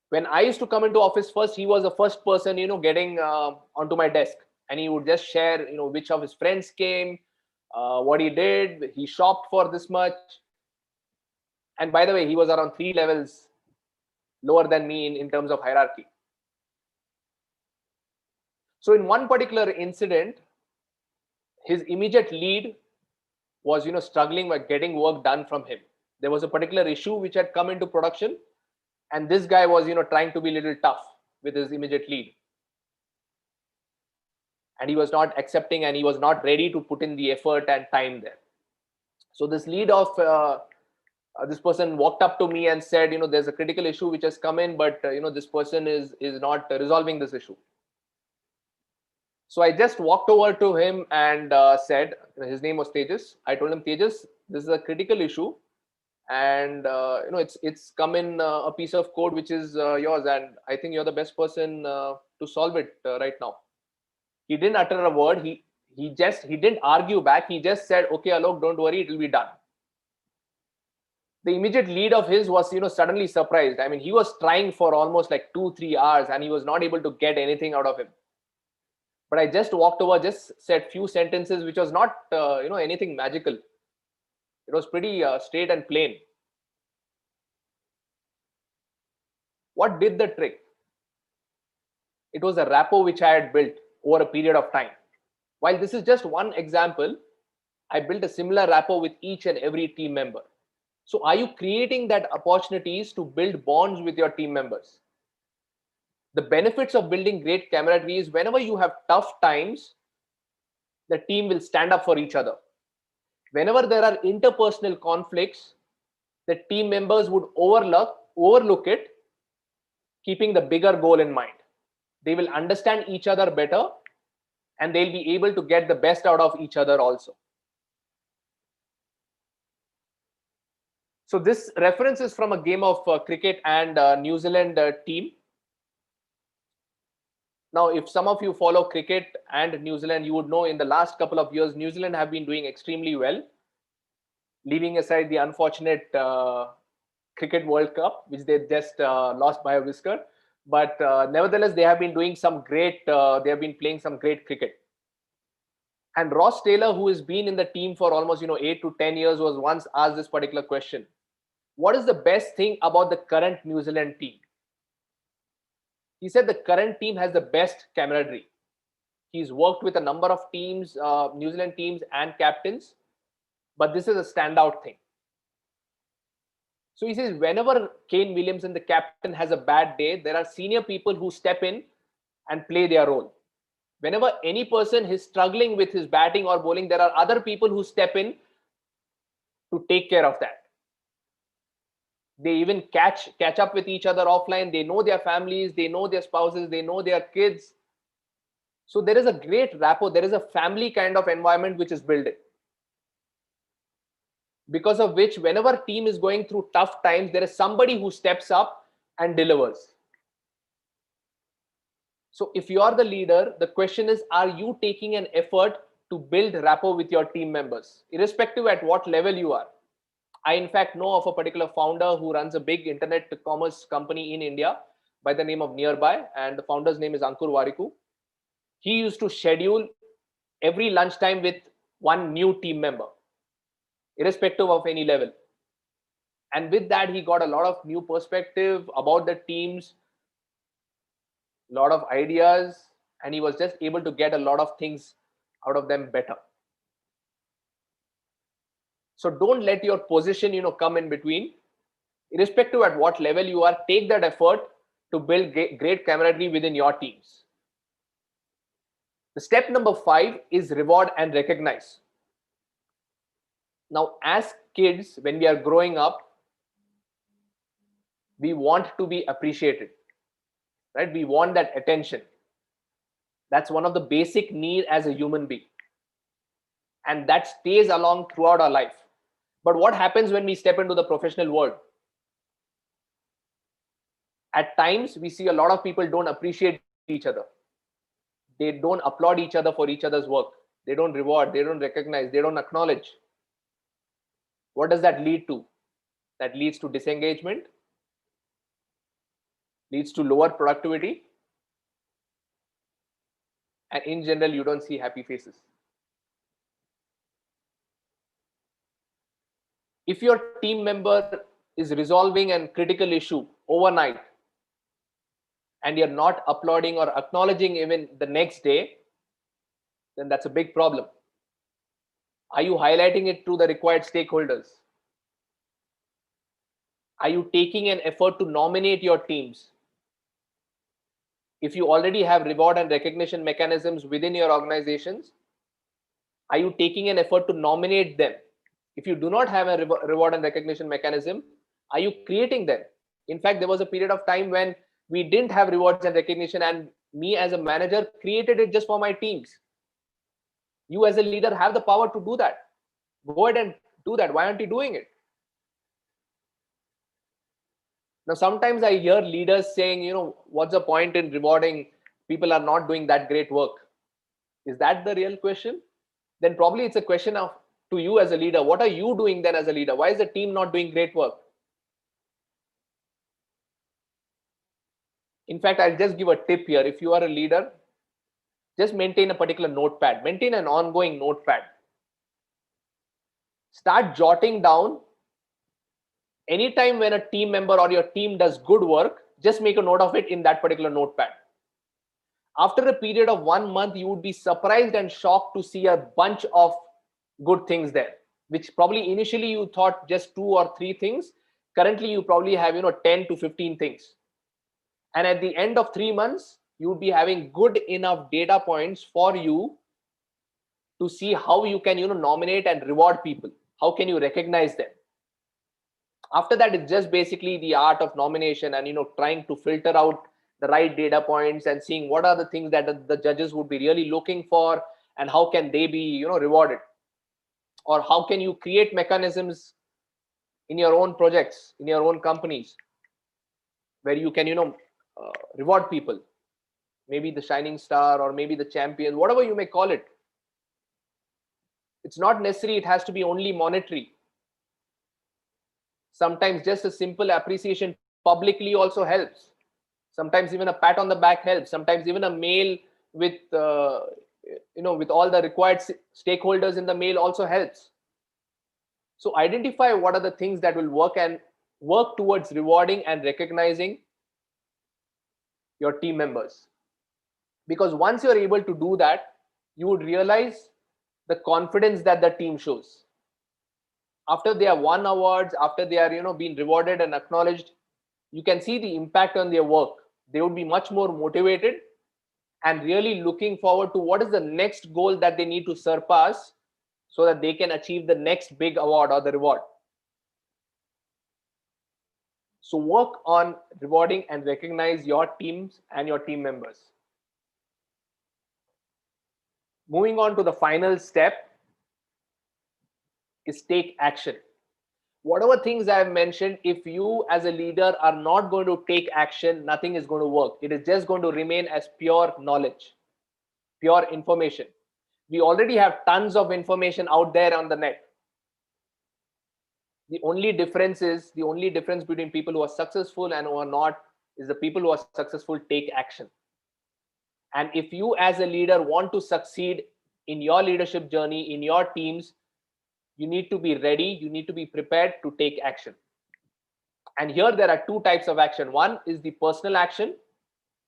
when I used to come into office first, he was the first person, getting onto my desk. And he would just share, which of his friends came, what he did. He shopped for this much. And by the way, he was around 3 levels lower than me in terms of hierarchy. So in one particular incident, his immediate lead was, struggling with getting work done from him. There was a particular issue which had come into production, and this guy was, trying to be a little tough with his immediate lead. And he was not accepting, and he was not ready to put in the effort and time there. So this lead of this person walked up to me and said, there's a critical issue which has come in, but this person is not resolving this issue. So I just walked over to him and said, his name was Tejas. I told him, Tejas, this is a critical issue, and it's come in a piece of code which is yours, and I think you're the best person to solve it right now. He didn't utter a word. He didn't argue back. He just said, okay, Alok, don't worry, it will be done. The immediate lead of his was, suddenly surprised. I mean, he was trying for almost like 2-3 hours, and he was not able to get anything out of him. But I just walked over, just said few sentences, which was not, anything magical. It was pretty straight and plain. What did the trick? It was a rapport which I had built over a period of time. While this is just one example, I built a similar rapport with each and every team member. So are you creating that opportunities to build bonds with your team members? The benefits of building great camaraderie is whenever you have tough times, the team will stand up for each other. Whenever there are interpersonal conflicts, the team members would overlook it, keeping the bigger goal in mind. They will understand each other better, and they'll be able to get the best out of each other also. So this reference is from a game of cricket and New Zealand team. Now, if some of you follow cricket and New Zealand, you would know in the last couple of years, New Zealand have been doing extremely well, leaving aside the unfortunate Cricket World Cup, which they just lost by a whisker. But nevertheless, they have been doing some great, they have been playing some great cricket. And Ross Taylor, who has been in the team for almost 8 to 10 years, was once asked this particular question: what is the best thing about the current New Zealand team? He said the current team has the best camaraderie. He's worked with a number of teams, New Zealand teams and captains, but this is a standout thing. So he says whenever Kane Williamson, the captain, has a bad day, there are senior people who step in and play their role. Whenever any person is struggling with his batting or bowling, there are other people who step in to take care of that. They even catch up with each other offline. They know their families, they know their spouses, they know their kids. So there is a great rapport. There is a family kind of environment which is built in, because of which whenever team is going through tough times, there is somebody who steps up and delivers. So if you are the leader, the question is, are you taking an effort to build rapport with your team members, irrespective at what level you are? I, in fact, know of a particular founder who runs a big internet commerce company in India by the name of Nearby, and the founder's name is Ankur Wariku. He used to schedule every lunchtime with one new team member, irrespective of any level. And with that, he got a lot of new perspective about the teams, a lot of ideas, and he was just able to get a lot of things out of them better. So don't let your position, come in between. Irrespective at what level you are, take that effort to build great camaraderie within your teams. The step number 5 is reward and recognize. Now, as kids, when we are growing up, we want to be appreciated, right? We want that attention. That's one of the basic needs as a human being, and that stays along throughout our life. But what happens when we step into the professional world? At times, we see a lot of people don't appreciate each other. They don't applaud each other for each other's work. They don't reward, they don't recognize, they don't acknowledge. What does that lead to? That leads to disengagement, leads to lower productivity, and in general, you don't see happy faces. If your team member is resolving a critical issue overnight, and you're not applauding or acknowledging even the next day, then that's a big problem. Are you highlighting it to the required stakeholders? Are you taking an effort to nominate your teams? If you already have reward and recognition mechanisms within your organizations, are you taking an effort to nominate them? If you do not have a reward and recognition mechanism, are you creating them? In fact, there was a period of time when we didn't have rewards and recognition, and me as a manager created it just for my teams. You as a leader have the power to do that. Go ahead and do that. Why aren't you doing it? Now, sometimes I hear leaders saying, what's the point in rewarding? People are not doing that great work. Is that the real question? Then probably it's a question of to you as a leader. What are you doing then as a leader? Why is the team not doing great work? In fact, I'll just give a tip here. If you are a leader, just maintain a particular notepad. Maintain an ongoing notepad. Start jotting down. Anytime when a team member or your team does good work, just make a note of it in that particular notepad. After a period of 1 month, you would be surprised and shocked to see a bunch of good things there, which probably initially you thought just 2 or 3 things. Currently, you probably have 10 to 15 things. And at the end of 3 months, you would be having good enough data points for you to see how you can nominate and reward people. How can you recognize them? After that, it's just basically the art of nomination and trying to filter out the right data points and seeing what are the things that the judges would be really looking for, and how can they be rewarded, or how can you create mechanisms in your own projects, in your own companies, where you can reward people, maybe the shining star or maybe the champion, whatever you may call it. It's not necessary it has to be only monetary. Sometimes just a simple appreciation publicly also helps. Sometimes even a pat on the back helps. Sometimes even a mail with with all the required stakeholders in the mail also helps. So identify what are the things that will work, and work towards rewarding and recognizing your team members. Because once you're able to do that, you would realize the confidence that the team shows. After they have won awards, after they are being rewarded and acknowledged, you can see the impact on their work. They would be much more motivated and really looking forward to what is the next goal that they need to surpass so that they can achieve the next big award or the reward. So work on rewarding and recognize your teams and your team members. Moving on to the final step is take action. Whatever things I have mentioned, if you as a leader are not going to take action, nothing is going to work. It is just going to remain as pure knowledge, pure information. We already have tons of information out there on the net. The only difference between people who are successful and who are not is the people who are successful take action. And if you as a leader want to succeed in your leadership journey, in your teams, you need to be ready, you need to be prepared to take action. And here there are two types of action. One is the personal action,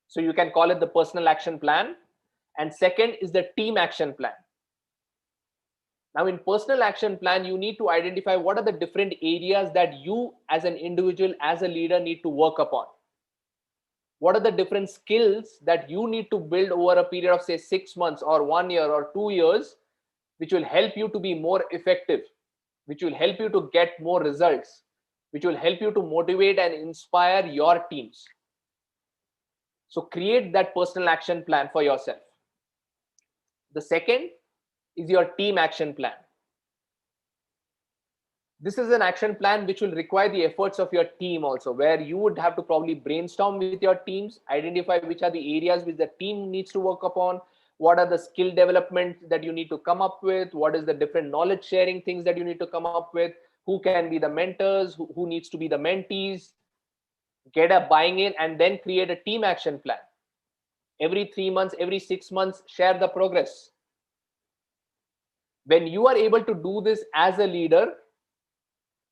so you can call it the personal action plan, and second is the team action plan. Now in personal action plan, you need to identify what are the different areas that you as an individual, as a leader, need to work upon. What are the different skills that you need to build over a period of say 6 months or 1 year or 2 years, which will help you to be more effective, which will help you to get more results, which will help you to motivate and inspire your teams. So create that personal action plan for yourself. The second is your team action plan. This is an action plan which will require the efforts of your team also, where you would have to probably brainstorm with your teams, identify which are the areas which the team needs to work upon, what are the skill development that you need to come up with, what is the different knowledge sharing things that you need to come up with, who can be the mentors, who needs to be the mentees, get a buying in, and then create a team action plan. Every 3 months, every 6 months, share the progress. When you are able to do this as a leader,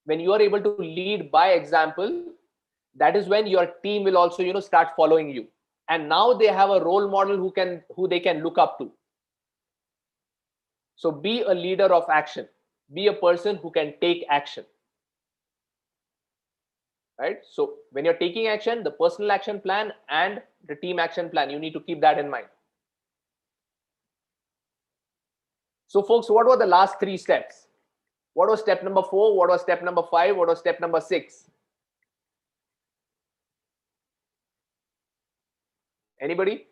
when you are able to lead by example, that is when your team will also start following you, and now they have a role model who they can look up to. So be a leader of action, be a person who can take action, right? So when you're taking action, the personal action plan and the team action plan, you need to keep that in mind. So folks, what were the last 3 steps? What was step number 4? What was step number 5? What was step number 6? Anybody?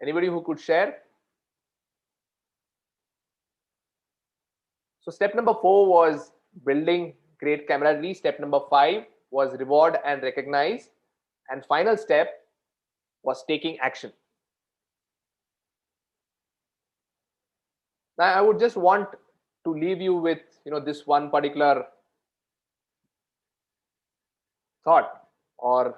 Anybody who could share? So step number 4 was building great camaraderie. Step number 5 was reward and recognize. And final step was taking action. Now I would just want to leave you with this one particular thought, or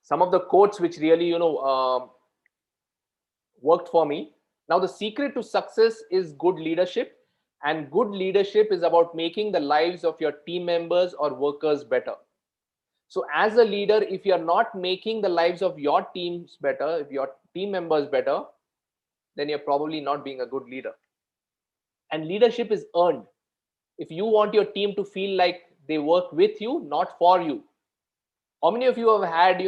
some of the quotes which really worked for me. Now the secret to success is good leadership, and good leadership is about making the lives of your team members or workers better. So as a leader, if you're not making the lives of your teams better, if your team members better, then you're probably not being a good leader. And leadership is earned. If you want your team to feel like they work with you, not for you. How many of you have had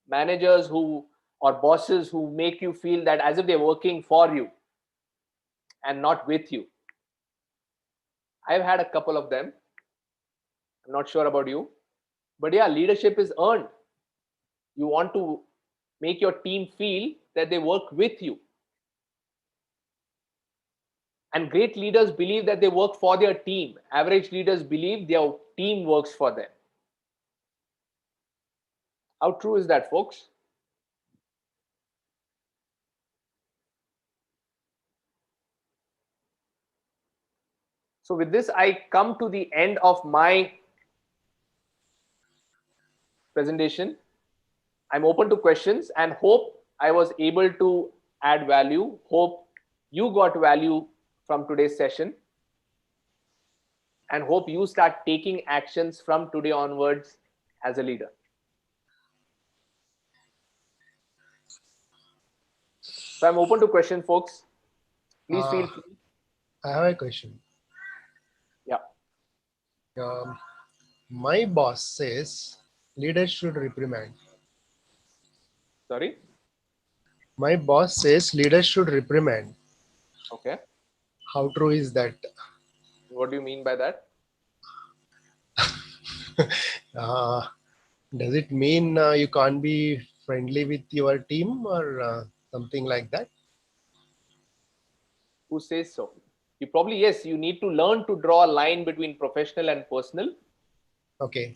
managers who or bosses who make you feel that as if they're working for you and not with you? I've had a couple of them. I'm not sure about you, but yeah, leadership is earned. You want to make your team feel that they work with you. And great leaders believe that they work for their team. Average leaders believe their team works for them. How true is that, folks? So with this, I come to the end of my presentation. I'm open to questions and hope I was able to add value. Hope you got value from today's session, and hope you start taking actions from today onwards as a leader. So I'm open to questions, folks. Please Uh, feel free. I have a question. Yeah. Um, my boss says leaders should reprimand. Sorry. My boss says leaders should reprimand. Okay. How true is that? What do you mean by that? uh, does it mean you can't be friendly with your team or something like that? Who says so? You probably, yes, you need to learn to draw a line between professional and personal. Okay.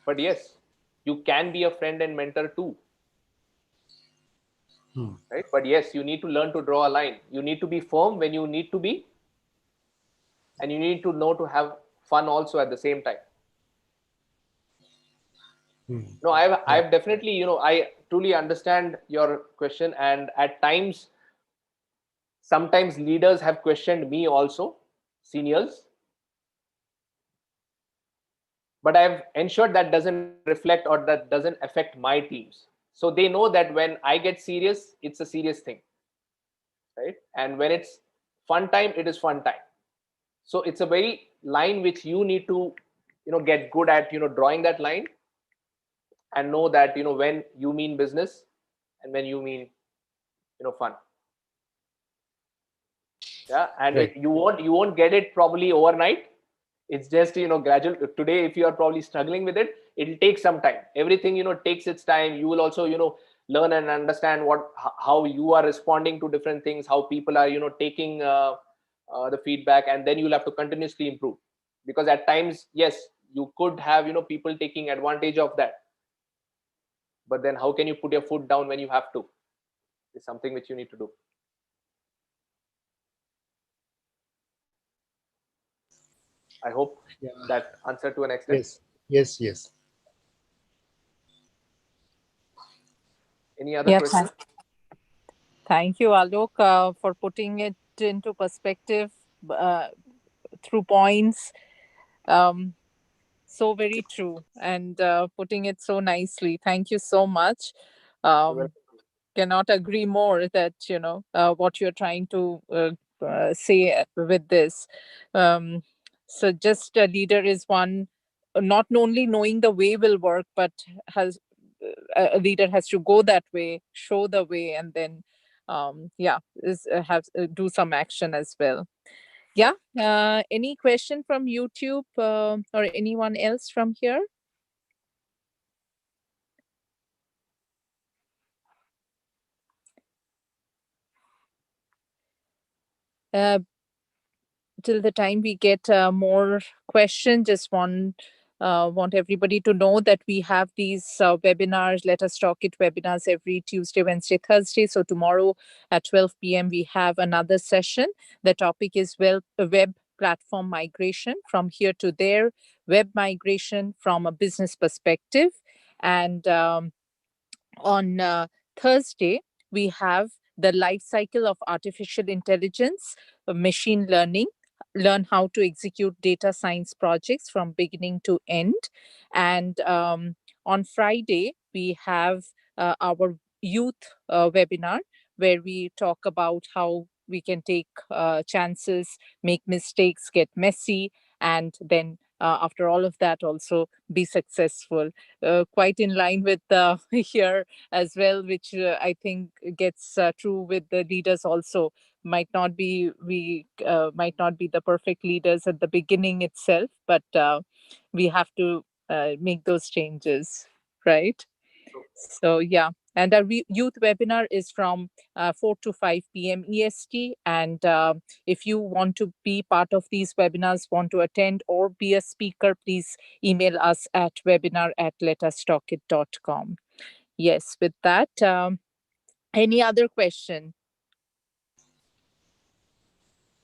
But yes, you can be a friend and mentor too, Hmm. right? But yes, you need to learn to draw a line. You need to be firm when you need to be, and you need to know to have fun also at the same time. Hmm. No, Yeah. I've definitely, I truly understand your question, and at times, sometimes leaders have questioned me also, seniors, but I've ensured that doesn't reflect or that doesn't affect my teams. So they know that when I get serious, it's a serious thing, right? And when it's fun time, it is fun time. So it's a very line which you need to, get good at, drawing that line, and know that, when you mean business and when you mean, fun. Yeah. And Right. you won't get it probably overnight. It's just, gradual. Today, if you are probably struggling with it, it'll take some time. Everything, takes its time. You will also, learn and understand how you are responding to different things, how people are, taking the feedback, and then you'll have to continuously improve. Because at times, yes, you could have, people taking advantage of that. But then how can you put your foot down when you have to? It's something which you need to do. I hope Yeah. that answer to an extent. Yes. Yes. Yes. Any other Yeah, questions? thank you, Alok, for putting it into perspective uh, through points. Um, so very true, and putting it so nicely. Thank you so much. You're Um, welcome. cannot agree more that what you're trying to say with this. Um, so just a leader is one, not only knowing the way will work, but has a leader has to go that way, show the way, and then yeah, is have do some action as well. Yeah. Any question from YouTube or anyone else from here? Uh, till the time we get more questions, just want everybody to know that we have these webinars, Let Us Talk It webinars every Tuesday, Wednesday, Thursday. So tomorrow at 12 p.m. we have another session. The topic is web platform migration from here to there, web migration from a business perspective. And on Thursday, we have the life cycle of artificial intelligence, machine learning, learn how to execute data science projects from beginning to end. And on Friday, we have our youth webinar where we talk about how we can take chances, make mistakes, get messy, and then after all of that, also be successful. Quite in line with here as well, which I think gets true with the leaders also. Might not be the perfect leaders at the beginning itself, but we have to make those changes, right? So yeah, and our youth webinar is from 4 to 5 p.m. EST. And if you want to be part of these webinars, want to attend or be a speaker, please email us at webinar@letustalkit.com. Yes, with that, any other question?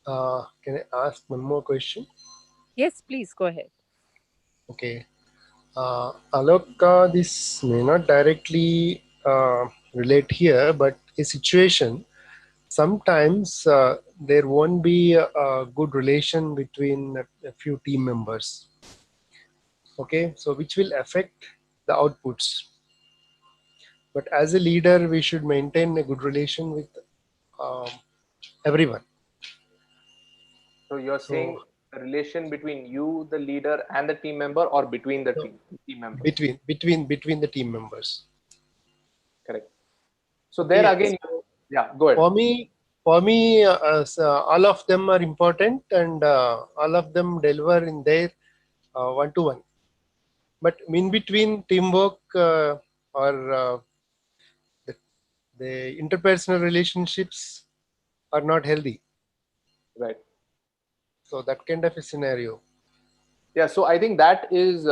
Can I ask one more question? Yes, please go ahead. Okay. Alok, this may not directly relate here, but a situation sometimes there won't be a good relation between a few team members. Okay, so which will affect the outputs. But as a leader, we should maintain a good relation with um, everyone. So you're So saying the relation between you, the leader, and the team member, or between the no, team members? between the team members. Correct. So there Okay, again, so yeah, go ahead. for me, all of them are important, and all of them deliver in their one to one. But in between teamwork or the, the interpersonal relationships are not healthy. Right. So that kind of a scenario. Yeah, so I think that is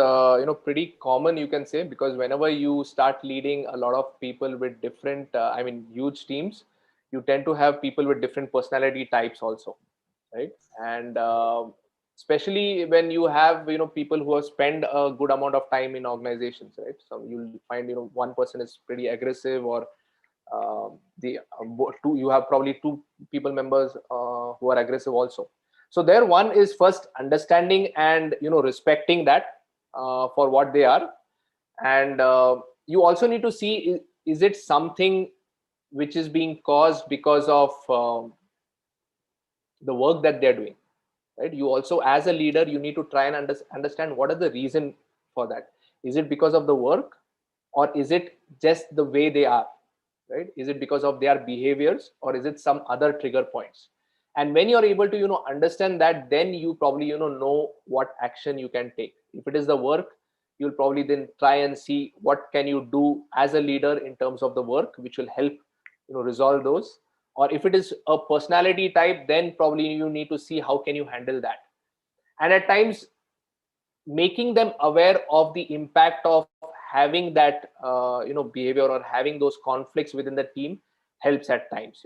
pretty common, you can say, because whenever you start leading a lot of people with different huge teams, you tend to have people with different personality types also, right? And especially when you have people who have spent a good amount of time in organizations, right? So you'll find one person is pretty aggressive, or the two, you have probably two people members who are aggressive also. So there one is first understanding and respecting that for what they are. And you also need to see, is it something which is being caused because of the work that they're doing, right? You also, as a leader, you need to try and understand what are the reason for that. Is it because of the work, or is it just the way they are, right? Is it because of their behaviors, or is it some other trigger points? And when you're able to understand that, then you probably know what action you can take. If it is the work, you'll probably then try and see what can you do as a leader in terms of the work, which will help resolve those. Or if it is a personality type, then probably you need to see how can you handle that. And at times, making them aware of the impact of having that behavior or having those conflicts within the team helps at times.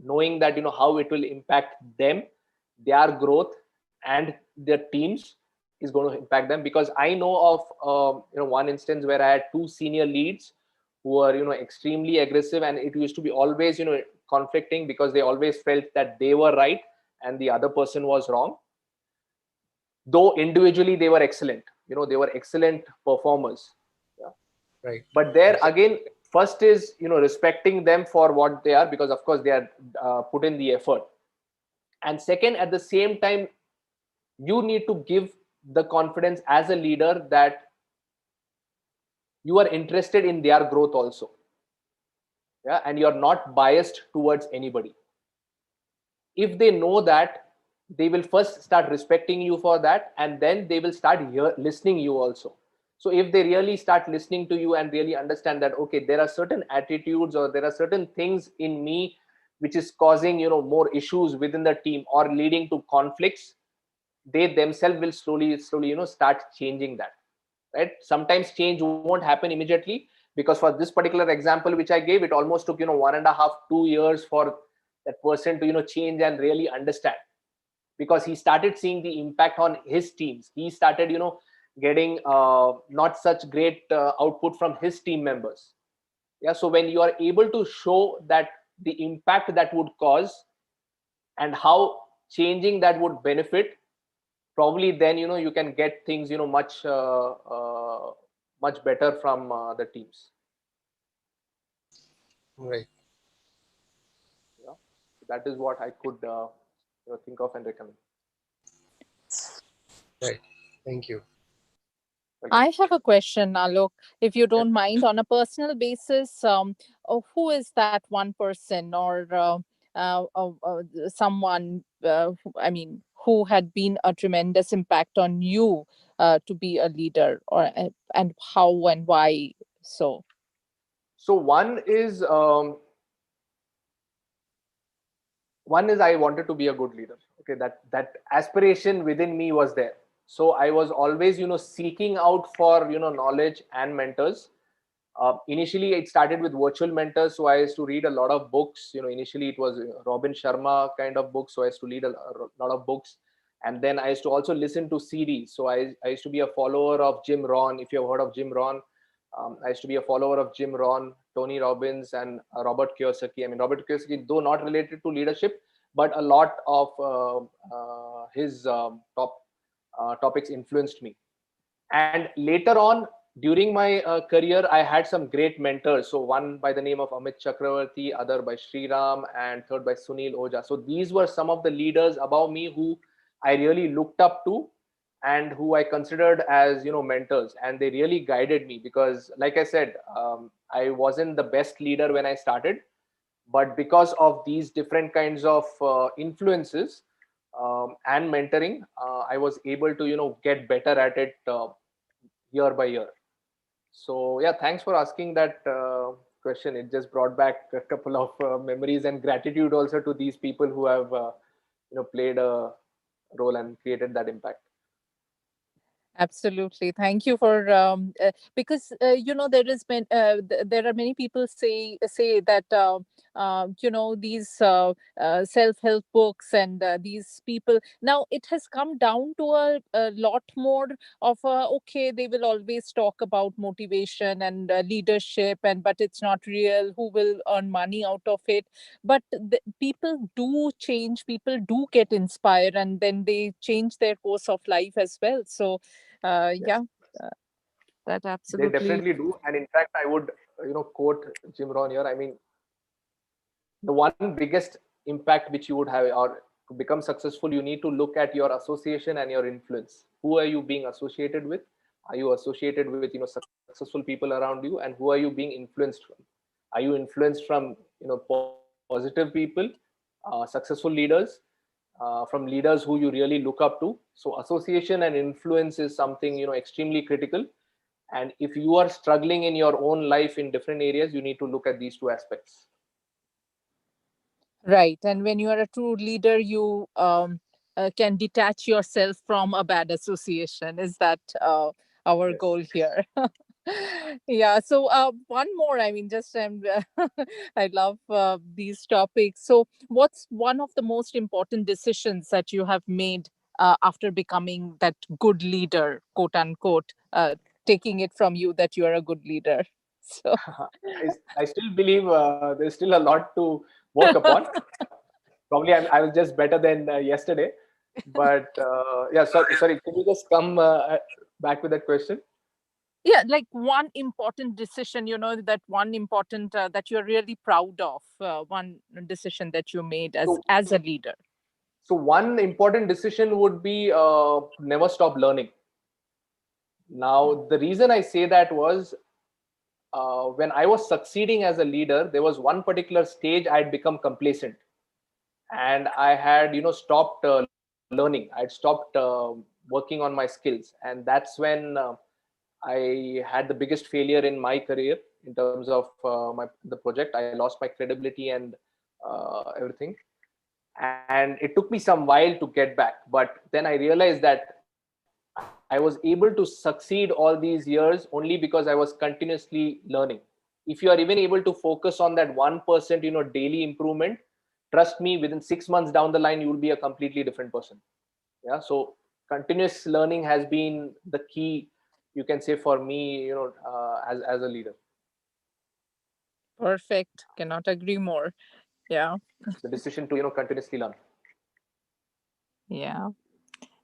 Knowing that how it will impact them, their growth, and their teams is going to impact them. Because I know of one instance where I had two senior leads who are extremely aggressive, and it used to be always conflicting, because they always felt that they were right and the other person was wrong, though individually they were excellent. They were excellent performers. Yeah. Right. But there Exactly. again, first is respecting them for what they are, because of course they are put in the effort. And second, at the same time, you need to give the confidence as a leader that you are interested in their growth also. Yeah, and you're not biased towards anybody. If they know that, they will first start respecting you for that, and then they will start listening you also. So if they really start listening to you and really understand that, okay, there are certain attitudes or there are certain things in me which is causing more issues within the team or leading to conflicts, they themselves will slowly start changing that, right? Sometimes change won't happen immediately, because for this particular example which I gave, it almost took 1.5 2 years for that person to change and really understand, because he started seeing the impact on his teams. He started getting not such great output from his team members. Yeah, so when you are able to show that the impact that would cause and how changing that would benefit, probably then you can get things much better from the teams. Right. Yeah, so that is what I could think of and recommend. Right. Thank you. Okay. I have a question, Alok, if you Yeah. don't mind. On a personal basis, who is that one person, or someone, who had been a tremendous impact on you to be a leader, or and how and why so? So one is I wanted to be a good leader. Okay, that aspiration within me was there. So I was always seeking out for knowledge and mentors. Initially it started with virtual mentors, so I used to read a lot of books. Initially it was Robin Sharma kind of books, so I used to read a lot of books. And then I used to also listen to CDs. So I used to be a follower of Jim Rohn. If you have heard of Jim Rohn, I used to be a follower of Jim Rohn, Tony Robbins, and Robert Kiyosaki. I mean, Robert Kiyosaki, though not related to leadership, but a lot of his topics influenced me. And later on, during my career, I had some great mentors. So one by the name of Amit Chakravarti, other by Sriram, and third by Sunil Oja. So these were some of the leaders above me who I really looked up to and who I considered as mentors, and they really guided me because, like I said, I wasn't the best leader when I started, but because of these different kinds of influences and mentoring, I was able to get better at it year by year. So yeah, thanks for asking that question. It just brought back a couple of memories and gratitude also to these people who have played a role and created that impact. Absolutely. Thank you for because there is there are many people say that these self help books and these people now it has come down to a lot more of okay, they will always talk about motivation and leadership, and but it's not real. Who will earn money out of it? But people do change. People do get inspired, and then they change their course of life as well. So yeah, Yes, uh, that they absolutely. definitely do. And in fact, I would quote Jim Rohn here. I mean, the one biggest impact which you would have or to become successful, you need to look at your association and your influence. Who are you being associated with? Are you associated with successful people around you, and who are you being influenced from? Are you influenced from positive people, successful leaders, from leaders who you really look up to? So association and influence is something extremely critical. And if you are struggling in your own life in different areas, you need to look at these two aspects. Right. And when you are a true leader, you can detach yourself from a bad association. Is that our Yes. goal here? Yeah. So, one more. I mean, just I love these topics. So, what's one of the most important decisions that you have made after becoming that good leader, quote unquote, taking it from you that you are a good leader? So. I still believe there's still a lot to work upon. Probably I was just better than yesterday. But yeah, sorry. Can you just come back with that question? Yeah, like one important decision, that one important that you're really proud of, one decision that you made So, as a leader. so one important decision would be never stop learning. Now, the reason I say that was when I was succeeding as a leader, there was one particular stage I'd become complacent, and I had stopped learning. I'd stopped working on my skills, and that's when I had the biggest failure in my career in terms of the project. I lost my credibility and everything, and it took me some while to get back. But then I realized that I was able to succeed all these years only because I was continuously learning. If you are even able to focus on that 1% daily improvement, trust me, within 6 months down the line you will be a completely different person. Yeah, so continuous learning has been the key, you can say, for me, as a leader. Perfect. Cannot agree more. Yeah. The decision to continuously learn. Yeah.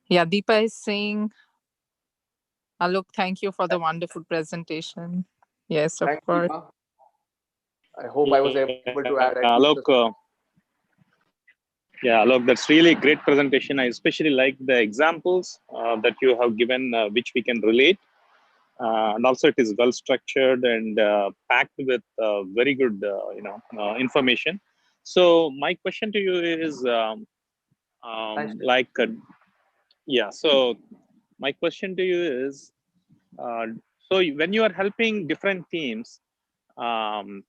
Yeah. Deepa is saying, Alok, thank you for the wonderful presentation. Yes, of Thanks, course. Deepa. I hope I was able to add at least a... Yeah, Alok, that's really great presentation. I especially like the examples that you have given, which we can relate. And also, it is well structured and packed with very good, information. So, my question to you is, Thanks, Deepa. like, yeah. So, my question to you is, uh, so when you are helping different teams, um,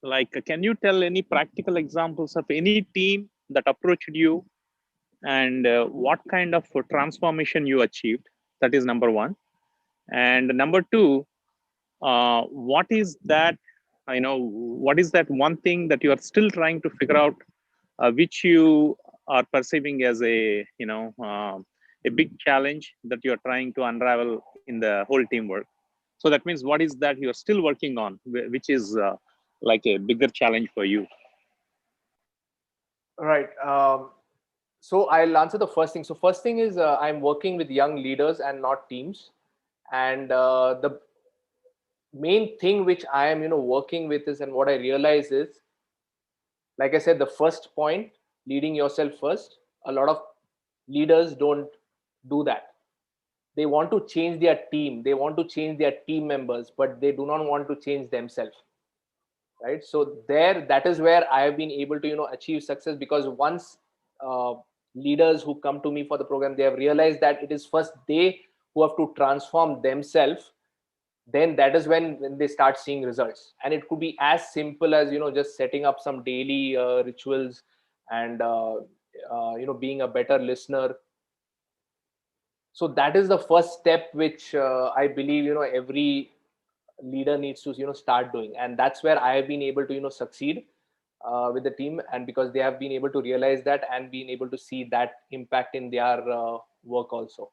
like, can you tell any practical examples of any team that approached you and what kind of transformation you achieved? That is number one. And number two, what is that, what is that one thing that you are still trying to figure out, which you are perceiving as a big challenge that you are trying to unravel in the whole teamwork? So that means what is that you are still working on, which is like a bigger challenge for you? Right. So I'll answer the first thing. So first thing is I'm working with young leaders and not teams. And the main thing which I am, working with is, and what I realize is, like I said, the first point, leading yourself first. A lot of leaders don't do that. They want to change their team, they want to change their team members, but they do not want to change themselves, right? So there, that is where I have been able to, achieve success, because once uh, leaders who come to me for the program, they have realized that it is first they who have to transform themselves, then that is when they start seeing results. And it could be as simple as, just setting up some daily rituals, and being a better listener. So that is the first step which I believe, every leader needs to, start doing. And that's where I have been able to, succeed with the team, and because they have been able to realize that and been able to see that impact in their work also.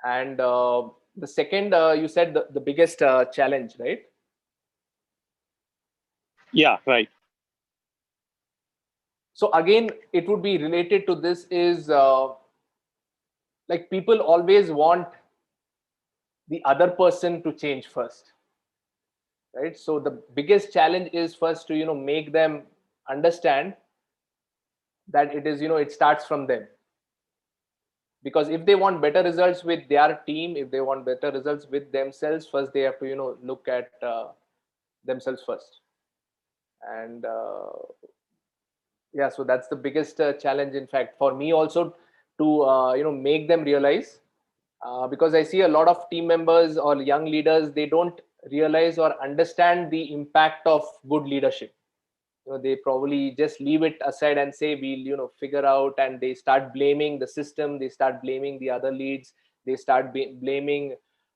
And the second, you said the biggest challenge, right? Yeah, right. So again, it would be related to this is, like, people always want the other person to change first, right? So the biggest challenge is first to, make them understand that it is, it starts from them. Because if they want better results with their team, if they want better results with themselves, first they have to, look at themselves first. And yeah, so that's the biggest challenge, in fact, for me also, to make them realize, because I see a lot of team members or young leaders, they don't realize or understand the impact of good leadership. They probably just leave it aside and say, we'll, figure out, and they start blaming the system, they start blaming the other leads, they start blaming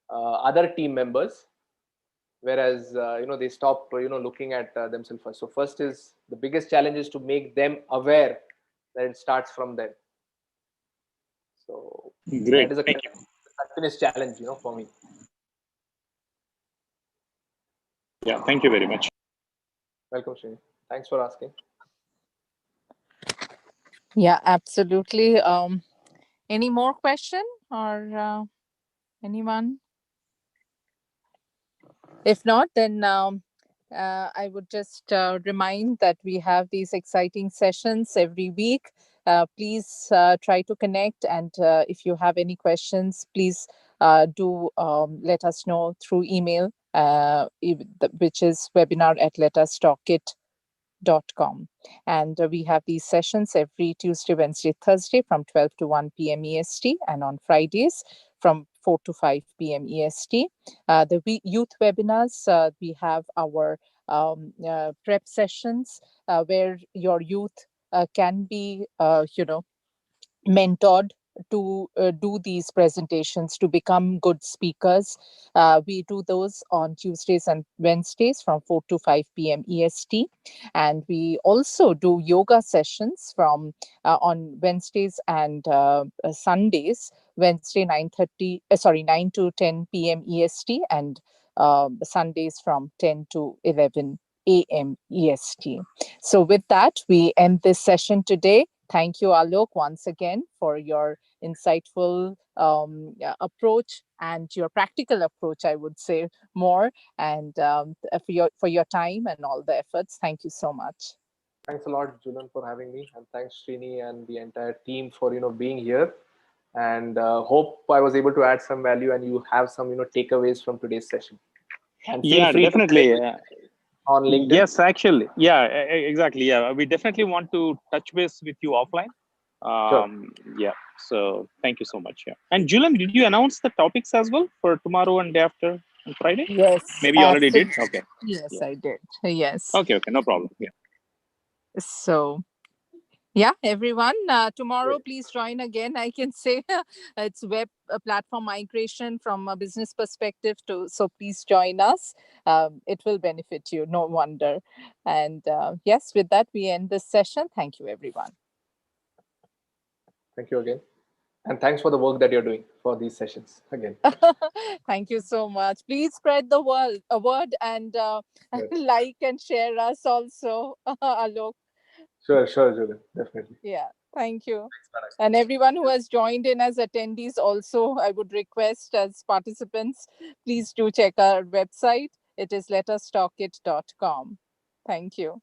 other team members, whereas they stop, looking at themselves first. So first is, the biggest challenge is to make them aware that it starts from them. So that Great. is a Thank you. continuous challenge, for me. Yeah, thank you very much. Welcome, Srini. Thanks for asking. Yeah, absolutely. Any more question, or anyone? If not, then I would just remind that we have these exciting sessions every week. Please try to connect, and if you have any questions, please do let us know through email, which is webinar@LetUsTalkIt.com. And we have these sessions every Tuesday, Wednesday, Thursday from 12 to 1 p.m. EST, and on Fridays from 4 to 5 p.m. EST. The youth webinars, we have our prep sessions where your youth can be, mentored to do these presentations to become good speakers. We do those on Tuesdays and Wednesdays from 4 to 5 p.m. EST. And we also do yoga sessions from on Wednesdays and Sundays. Wednesday 9 to 10 p.m. EST, and Sundays from 10 to 11 a.m. EST. So with that, we end this session today. Thank you, Alok, once again for your insightful approach and your practical approach, I would say more, and for your time and all the efforts. Thank you so much. Thanks a lot, Julian, for having me, and thanks, Srini, and the entire team for, being here. And hope I was able to add some value, and you have some, takeaways from today's session. And feel Yeah, free to connect definitely. with me on LinkedIn. Yes, actually. Yeah, exactly. Yeah, we definitely want to touch base with you offline. Sure. Yeah, so thank you so much. Yeah. And Julian, did you announce the topics as well for tomorrow and day after on Friday? Yes, Maybe you already did. absolutely. Okay. Yes, Yeah. I did. Yes. Okay. Okay. No problem. Yeah. So, yeah, everyone, tomorrow, Great. please join again. I can say it's web platform migration from a business perspective to, so please join us. It will benefit you, no wonder. And yes, with that, we end this session. Thank you, everyone. Thank you again. And thanks for the work that you're doing for these sessions again. Thank you so much. Please spread the word, and Sure, like and share us also, Alok. sure, Julian. Definitely. Yeah. Thank you. And everyone who has joined in as attendees also, I would request as participants, please do check our website. It is letustalkit.com. Thank you.